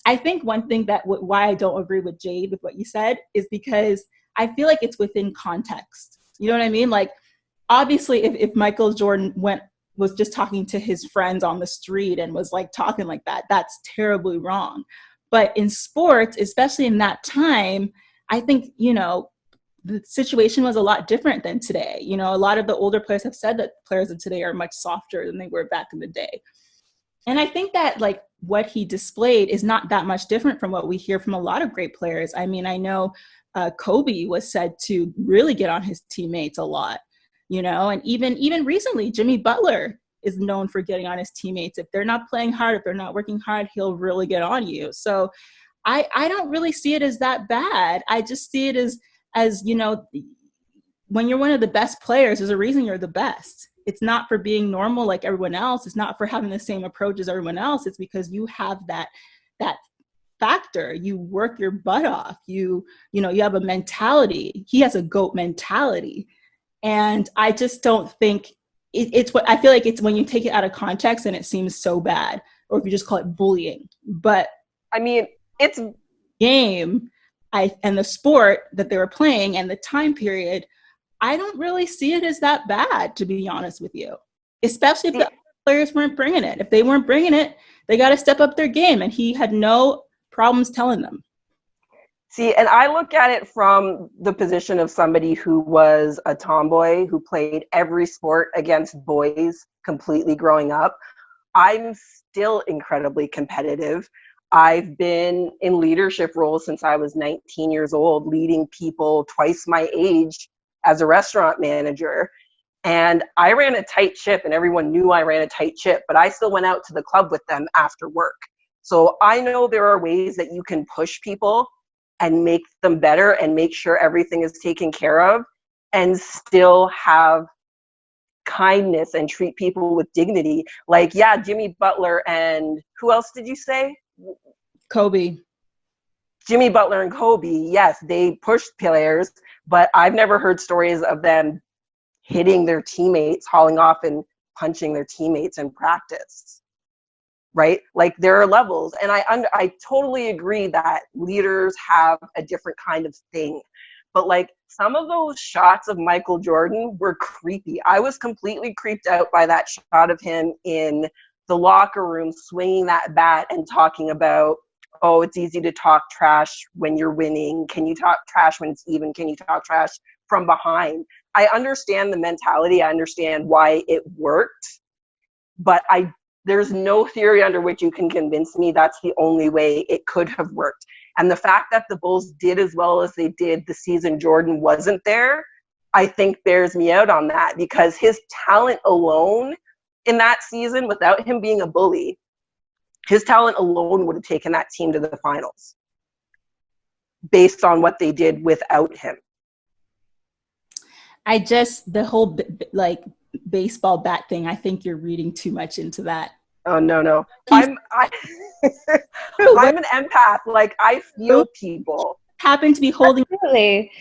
I think one thing that why I don't agree with Jade with what you said is because I feel like it's within context. You know what I mean? Like, obviously, if Michael Jordan was just talking to his friends on the street and was like talking like that, that's terribly wrong. But in sports, especially in that time, I think, you know, the situation was a lot different than today. You know, a lot of the older players have said that players of today are much softer than they were back in the day. And I think that, like, what he displayed is not that much different from what we hear from a lot of great players. I mean, I know Kobe was said to really get on his teammates a lot. You know, and even recently, Jimmy Butler is known for getting on his teammates. If they're not playing hard, if they're not working hard, he'll really get on you. So I don't really see it as that bad. I just see it as, you know, when you're one of the best players, there's a reason you're the best. It's not for being normal like everyone else. It's not for having the same approach as everyone else. It's because you have that factor. You work your butt off. You have a mentality. He has a GOAT mentality. And I just don't think it's what I feel like it's when you take it out of context and it seems so bad, or if you just call it bullying. But I mean, it's game and the sport that they were playing and the time period, I don't really see it as that bad, to be honest with you, especially if the players weren't bringing it. If they weren't bringing it, they got to step up their game. And he had no problems telling them. See, and I look at it from the position of somebody who was a tomboy, who played every sport against boys completely growing up. I'm still incredibly competitive. I've been in leadership roles since I was 19 years old, leading people twice my age as a restaurant manager. And I ran a tight ship, and everyone knew I ran a tight ship, but I still went out to the club with them after work. So I know there are ways that you can push people and make them better and make sure everything is taken care of and still have kindness and treat people with dignity. Like, yeah, Jimmy Butler and who else did you say? Kobe. Jimmy Butler and Kobe, yes, they pushed players, but I've never heard stories of them hitting their teammates, hauling off and punching their teammates in practice. Right? Like, there are levels. And I totally agree that leaders have a different kind of thing. But, like, some of those shots of Michael Jordan were creepy. I was completely creeped out by that shot of him in the locker room swinging that bat and talking about, oh, it's easy to talk trash when you're winning. Can you talk trash when it's even? Can you talk trash from behind? I understand the mentality. I understand why it worked. But there's no theory under which you can convince me that's the only way it could have worked. And the fact that the Bulls did as well as they did the season Jordan wasn't there, I think bears me out on that, because his talent alone in that season, without him being a bully, his talent alone would have taken that team to the finals based on what they did without him. The whole like baseball bat thing, I think you're reading too much into that. Oh, no. I'm an empath. Like, I feel people. Happen to be holding Really?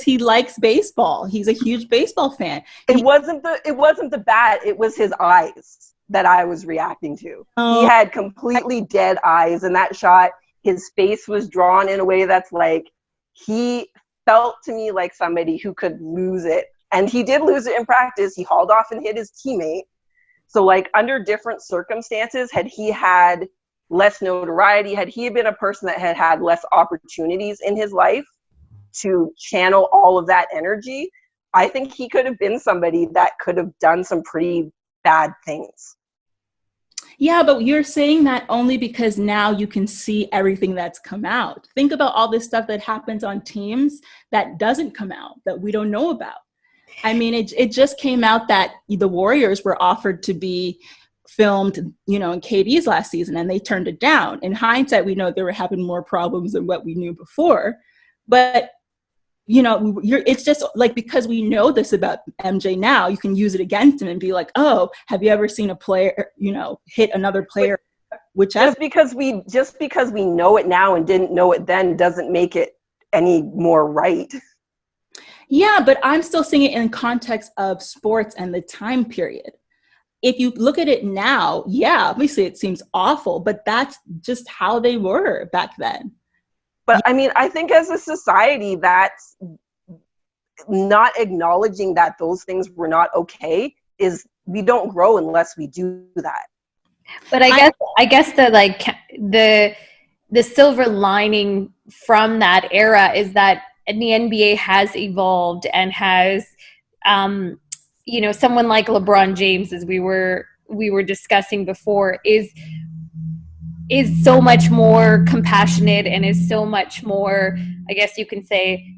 he likes baseball. He's a huge baseball fan. It wasn't the bat, it was his eyes that I was reacting to. Oh. He had completely dead eyes in that shot. His face was drawn in a way that's like, he felt to me like somebody who could lose it. And he did lose it in practice. He hauled off and hit his teammate. So like under different circumstances, had he had less notoriety, had he been a person that had had less opportunities in his life to channel all of that energy, I think he could have been somebody that could have done some pretty bad things. Yeah, but you're saying that only because now you can see everything that's come out. Think about all this stuff that happens on teams that doesn't come out, that we don't know about. I mean, it just came out that the Warriors were offered to be filmed, in KD's last season, and they turned it down. In hindsight, we know they were having more problems than what we knew before. But, it's just like, because we know this about MJ now, you can use it against him and be like, oh, have you ever seen a player, hit another player? Just because we know it now and didn't know it then doesn't make it any more right. Yeah, but I'm still seeing it in context of sports and the time period. If you look at it now, yeah, obviously it seems awful, but that's just how they were back then. But I mean, I think as a society, that's not acknowledging that those things were not okay, is we don't grow unless we do that. But I guess the silver lining from that era is that the NBA has evolved and has, someone like LeBron James, as we were discussing before, is so much more compassionate and is so much more, I guess you can say,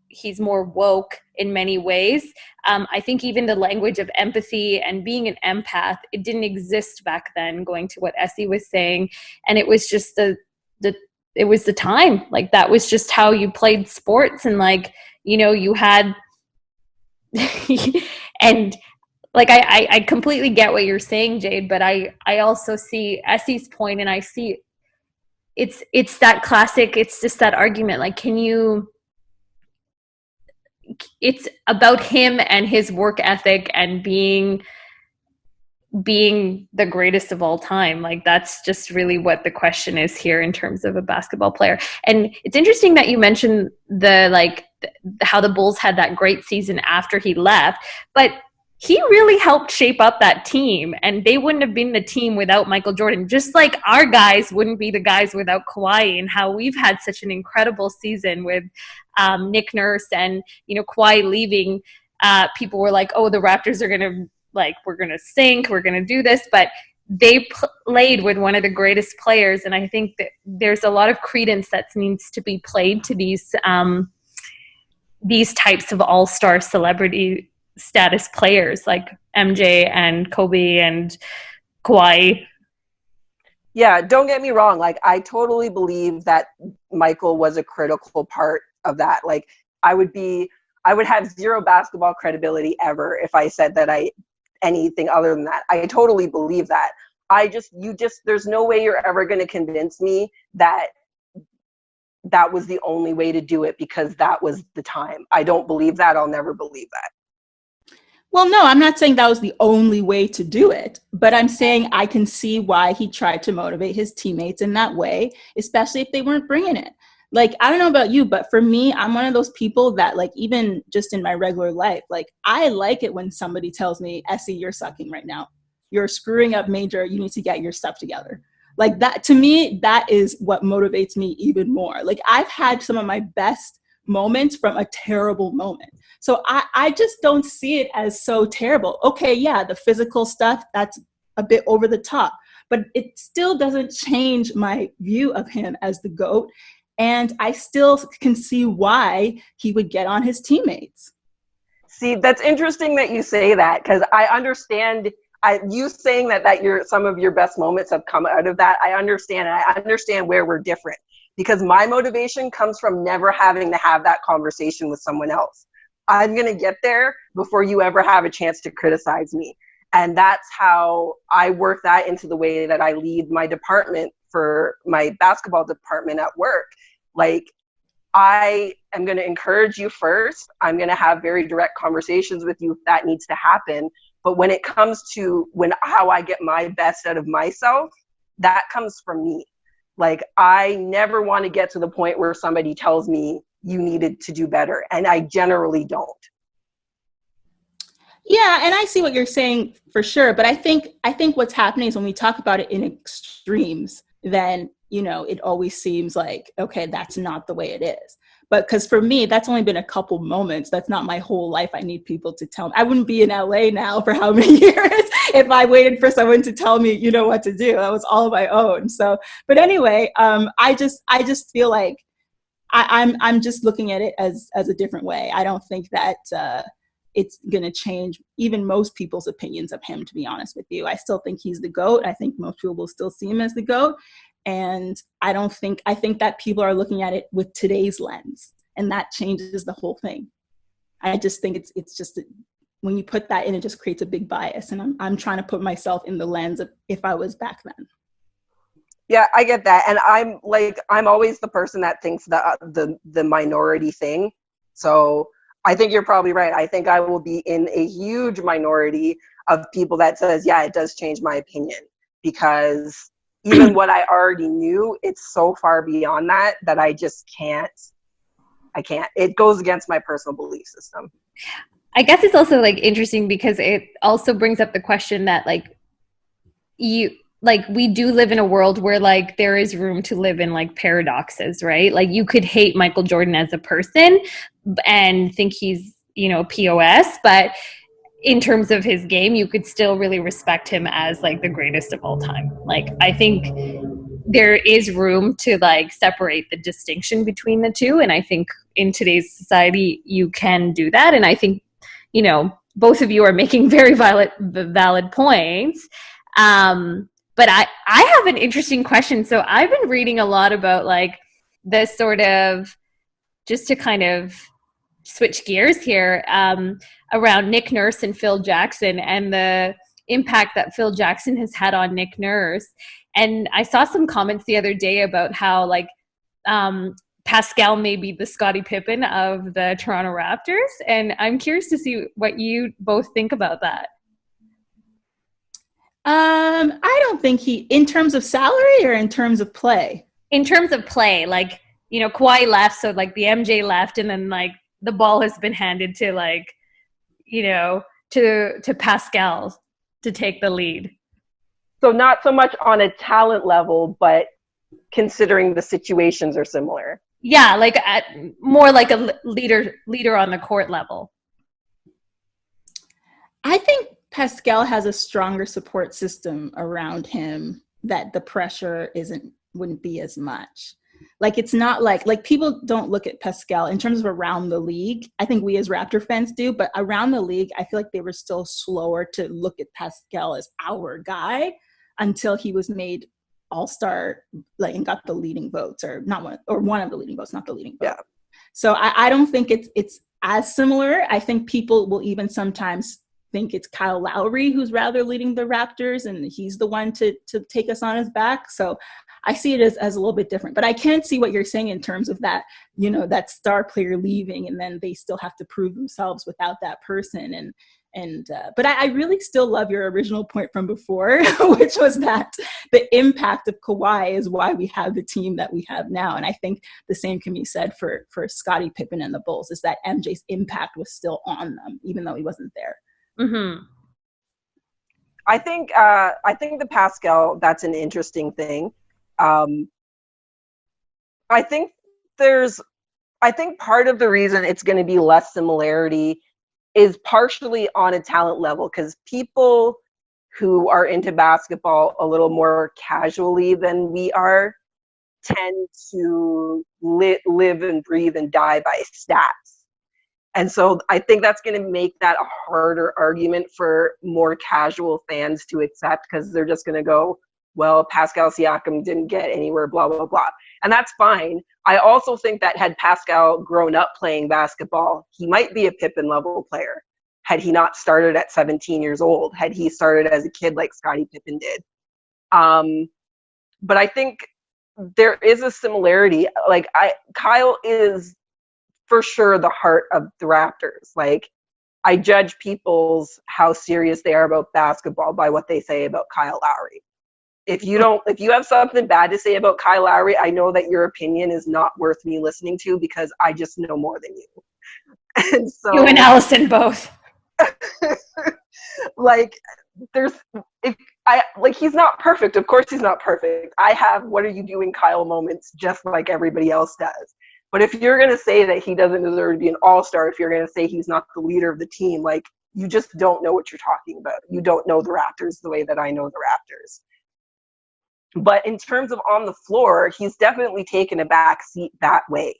he's more woke in many ways. I think even the language of empathy and being an empath, it didn't exist back then, going to what Essie was saying. And it was just it was the time. Like, that was just how you played sports. And like, you had, and like, I completely get what you're saying, Jade, but I also see Essie's point, and I see it's that classic, it's just that argument. Like, it's about him and his work ethic and being the greatest of all time. Like, that's just really what the question is here in terms of a basketball player. And it's interesting that you mentioned how the Bulls had that great season after he left, but he really helped shape up that team, and they wouldn't have been the team without Michael Jordan, just like our guys wouldn't be the guys without Kawhi, and how we've had such an incredible season with Nick Nurse and, Kawhi leaving. People were like, oh, the Raptors are going to, we're going to sink, we're going to do this, but they played with one of the greatest players, and I think that there's a lot of credence that needs to be played to these types of all-star celebrity status players like MJ and Kobe and Kawhi. Yeah, don't get me wrong. Like, I totally believe that Michael was a critical part of that. Like, I would have zero basketball credibility ever if I said that anything other than that. I totally believe that. There's no way you're ever going to convince me that was the only way to do it because that was the time. I don't believe that. I'll never believe that. Well, no, I'm not saying that was the only way to do it, but I'm saying I can see why he tried to motivate his teammates in that way, especially if they weren't bringing it. Like, I don't know about you, but for me, I'm one of those people that, like, even just in my regular life, like, I like it when somebody tells me, Essie, you're sucking right now. You're screwing up major. You need to get your stuff together. Like, that, to me, that is what motivates me even more. Like, I've had some of my best moments from a terrible moment. So I just don't see it as so terrible. Okay, yeah, the physical stuff, that's a bit over the top, but it still doesn't change my view of him as the GOAT. And I still can see why he would get on his teammates. See, that's interesting that you say that, because I understand you saying that some of your best moments have come out of that. I understand. And I understand where we're different, because my motivation comes from never having to have that conversation with someone else. I'm going to get there before you ever have a chance to criticize me. And that's how I work that into the way that I lead my department for my basketball department at work. Like, I am going to encourage you first. I'm going to have very direct conversations with you if that needs to happen. But when it comes to how I get my best out of myself, that comes from me. Like, I never want to get to the point where somebody tells me you needed to do better. And I generally don't. Yeah, and I see what you're saying for sure. But I think what's happening is when we talk about it in extremes, then, you know, it always seems like, okay, that's not the way it is. But because for me, that's only been a couple moments. That's not my whole life. I need people to tell me. I wouldn't be in LA now for how many years if I waited for someone to tell me, you know, what to do. That was all of my own. So, but anyway, I just feel like I'm just looking at it as a different way. I don't think that it's going to change even most people's opinions of him, to be honest with you. I still think he's the GOAT. I think most people will still see him as the GOAT. And I think that people are looking at it with today's lens, and that changes the whole thing. I just think it's just, when you put that in, it just creates a big bias. And I'm trying to put myself in the lens of if I was back then. Yeah, I get that. And I'm always the person that thinks the minority thing. So I think you're probably right. I think I will be in a huge minority of people that says, yeah, it does change my opinion, because even what I already knew, it's so far beyond that I just can't. I can't. It goes against my personal belief system. I guess it's also like interesting because it also brings up the question that we do live in a world where like there is room to live in like paradoxes, right? Like you could hate Michael Jordan as a person and think he's, you know, POS, but in terms of his game, you could still really respect him as like the greatest of all time. Like, I think there is room to like separate the distinction between the two. And I think in today's society, you can do that. And I think, you know, both of you are making very valid points. But I have an interesting question. So I've been reading a lot about like this sort of, just to kind of switch gears here, around Nick Nurse and Phil Jackson and the impact that Phil Jackson has had on Nick Nurse. And I saw some comments the other day about how like Pascal may be the Scottie Pippen of the Toronto Raptors. And I'm curious to see what you both think about that. I don't think in terms of salary or in terms of play? In terms of play, like, you know, Kawhi left, so like the MJ left, and then like the ball has been handed to like, you know, to Pascal to take the lead. So not so much on a talent level, but considering the situations are similar. Yeah, like more like a leader on the court level. I think Pascal has a stronger support system around him, that the pressure wouldn't be as much. Like, it's not like people don't look at Pascal in terms of around the league. I think we as Raptor fans do, but around the league, I feel like they were still slower to look at Pascal as our guy until he was made all-star, like, and got the leading votes, or one of the leading votes, not the leading vote. Yeah. So I don't think it's as similar. I think people will even sometimes think it's Kyle Lowry who's rather leading the Raptors, and he's the one to take us on his back. So I see it as a little bit different. But I can see what you're saying in terms of that, you know, that star player leaving, and then they still have to prove themselves without that person. But I really still love your original point from before, which was that the impact of Kawhi is why we have the team that we have now. And I think the same can be said for Scottie Pippen and the Bulls, is that MJ's impact was still on them, even though he wasn't there. Mm-hmm. I think the Pascal, that's an interesting thing. I think part of the reason it's going to be less similarity is partially on a talent level, because people who are into basketball a little more casually than we are tend to live and breathe and die by stats. And so I think that's going to make that a harder argument for more casual fans to accept, because they're just going to go, well, Pascal Siakam didn't get anywhere, blah, blah, blah. And that's fine. I also think that had Pascal grown up playing basketball, he might be a Pippen level player. Had he not started at 17 years old, had he started as a kid like Scottie Pippen did. But I think there is a similarity. Like, Kyle is for sure the heart of the Raptors. Like, I judge people's how serious they are about basketball by what they say about Kyle Lowry. If you have something bad to say about Kyle Lowry, I know that your opinion is not worth me listening to because I just know more than you. And so you and Allison both. like, he's not perfect. Of course he's not perfect. I have what are you doing Kyle moments just like everybody else does. But if you're going to say that he doesn't deserve to be an all-star, if you're going to say he's not the leader of the team, like, you just don't know what you're talking about. You don't know the Raptors the way that I know the Raptors. But in terms of on the floor, he's definitely taken a back seat that way.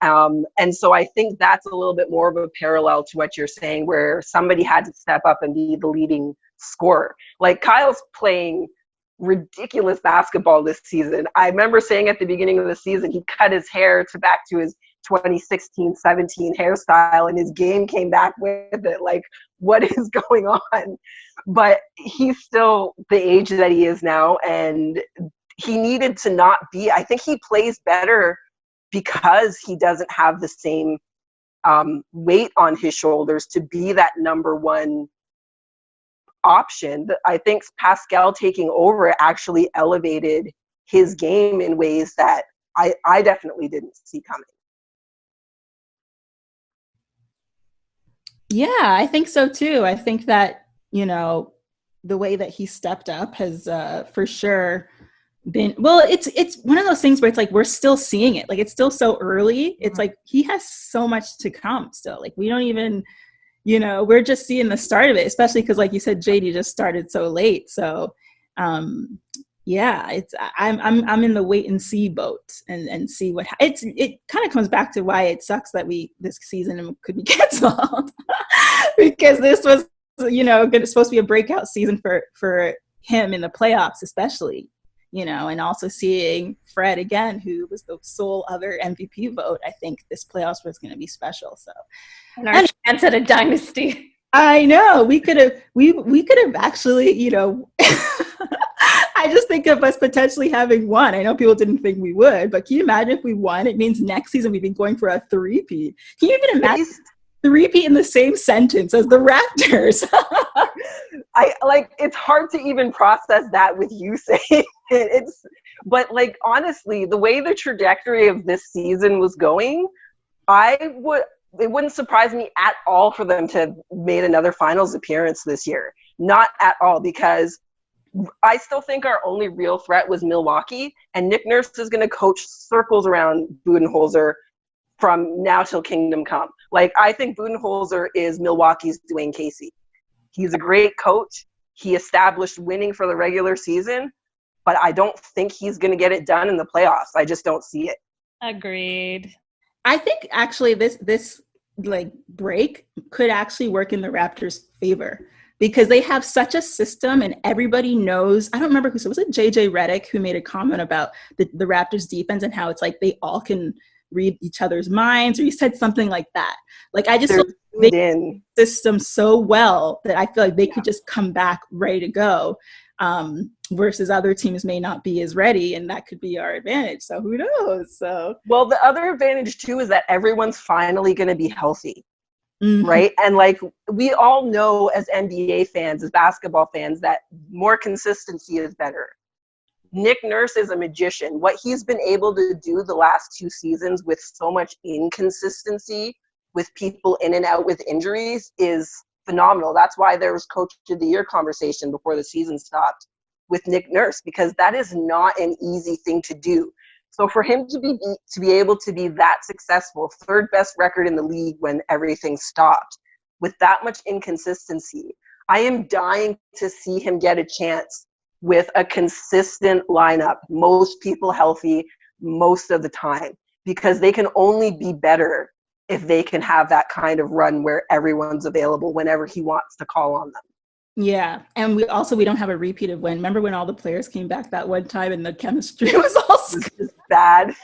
And so I think that's a little bit more of a parallel to what you're saying, where somebody had to step up and be the leading scorer. Like, Kyle's playing ridiculous basketball this season. I remember saying at the beginning of the season, he cut his hair back to his 2016-17 hairstyle, and his game came back with it. Like, what is going on? But he's still the age that he is now, and he needed to not be. I think he plays better because he doesn't have the same weight on his shoulders to be that number one option. I think Pascal taking over actually elevated his game in ways that I definitely didn't see coming. Yeah, I think so too. I think that, the way that he stepped up has for sure been, well, it's one of those things where it's like, we're still seeing it. Like, it's still so early. It's like, he has so much to come still. Like, we don't even, we're just seeing the start of it, especially because, like you said, JD just started so late. So, yeah, I'm in the wait and see boat and see what it kind of comes back to why it sucks that this season could be canceled because this was, supposed to be a breakout season for him in the playoffs, especially, and also seeing Fred again, who was the sole other MVP vote. I think this playoffs was going to be special. So, and our chance at a dynasty. I know we could have actually, I just think of us potentially having won. I know people didn't think we would, but can you imagine if we won? It means next season we've been going for a three-peat. Can you even imagine three-peat in the same sentence as the Raptors? It's hard to even process that with you saying it. But like, honestly, the way the trajectory of this season was going, it wouldn't surprise me at all for them to have made another finals appearance this year. Not at all, because I still think our only real threat was Milwaukee, and Nick Nurse is going to coach circles around Budenholzer from now till kingdom come. Like, I think Budenholzer is Milwaukee's Dwayne Casey. He's a great coach. He established winning for the regular season, but I don't think he's going to get it done in the playoffs. I just don't see it. Agreed. I think actually this like break could actually work in the Raptors' favor because they have such a system and everybody knows. I don't remember who, so was it JJ Redick who made a comment about the Raptors defense and how it's like they all can read each other's minds, or he said something like that. Like, I just feel like they did the system so well that I feel like they could just come back ready to go, versus other teams may not be as ready, and that could be our advantage. So who knows? So, well, the other advantage too is that everyone's finally going to be healthy. mm-hmm. Right? And like, we all know as NBA fans, as basketball fans, that more consistency is better. Nick Nurse is a magician. What he's been able to do the last 2 seasons with so much inconsistency, with people in and out with injuries, is phenomenal. That's why there was Coach of the Year conversation before the season stopped with Nick Nurse, because that is not an easy thing to do. So for him to be able to be that successful, 3rd best record in the league when everything stopped, with that much inconsistency, I am dying to see him get a chance with a consistent lineup, most people healthy most of the time, because they can only be better if they can have that kind of run where everyone's available whenever he wants to call on them. Yeah, and we don't have a repeat of when. Remember when all the players came back that one time and the chemistry was all bad?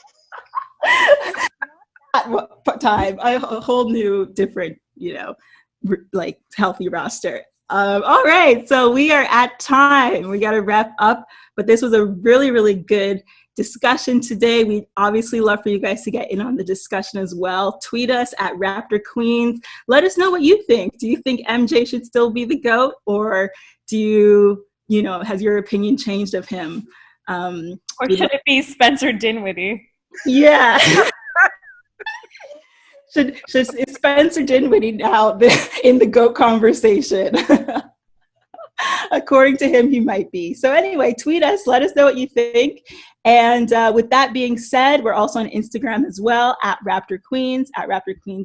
Time, a whole new, different, like healthy roster. All right, so we are at time. We got to wrap up, but this was a really, really good discussion today. We'd obviously love for you guys to get in on the discussion as well. Tweet us at Raptor Queens. Let us know what you think. Do you think MJ should still be the GOAT, or do you know, has your opinion changed of him? Or should it be Spencer Dinwiddie? Yeah. Is Spencer Dinwiddie now in the GOAT conversation? According to him, he might be. So anyway, tweet us. Let us know what you think. And with that being said, we're also on Instagram as well, at Raptor Queens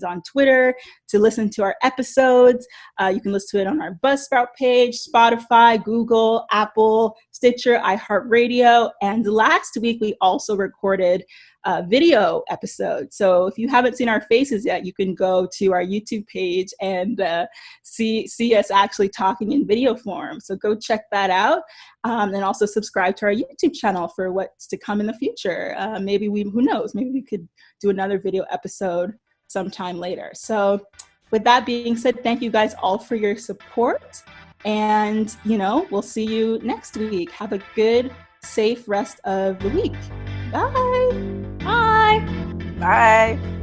on Twitter, to listen to our episodes. You can listen to it on our Buzzsprout page, Spotify, Google, Apple, Stitcher, iHeartRadio. And last week, we also recorded a video episode. So if you haven't seen our faces yet, you can go to our YouTube page and see us actually talking in video form. So go check that out. And also subscribe to our YouTube channel for what's to come in the future. Who knows, maybe we could do another video episode sometime later. So with that being said, thank you guys all for your support. And, you know, we'll see you next week. Have a good, safe rest of the week. Bye. Bye. Bye.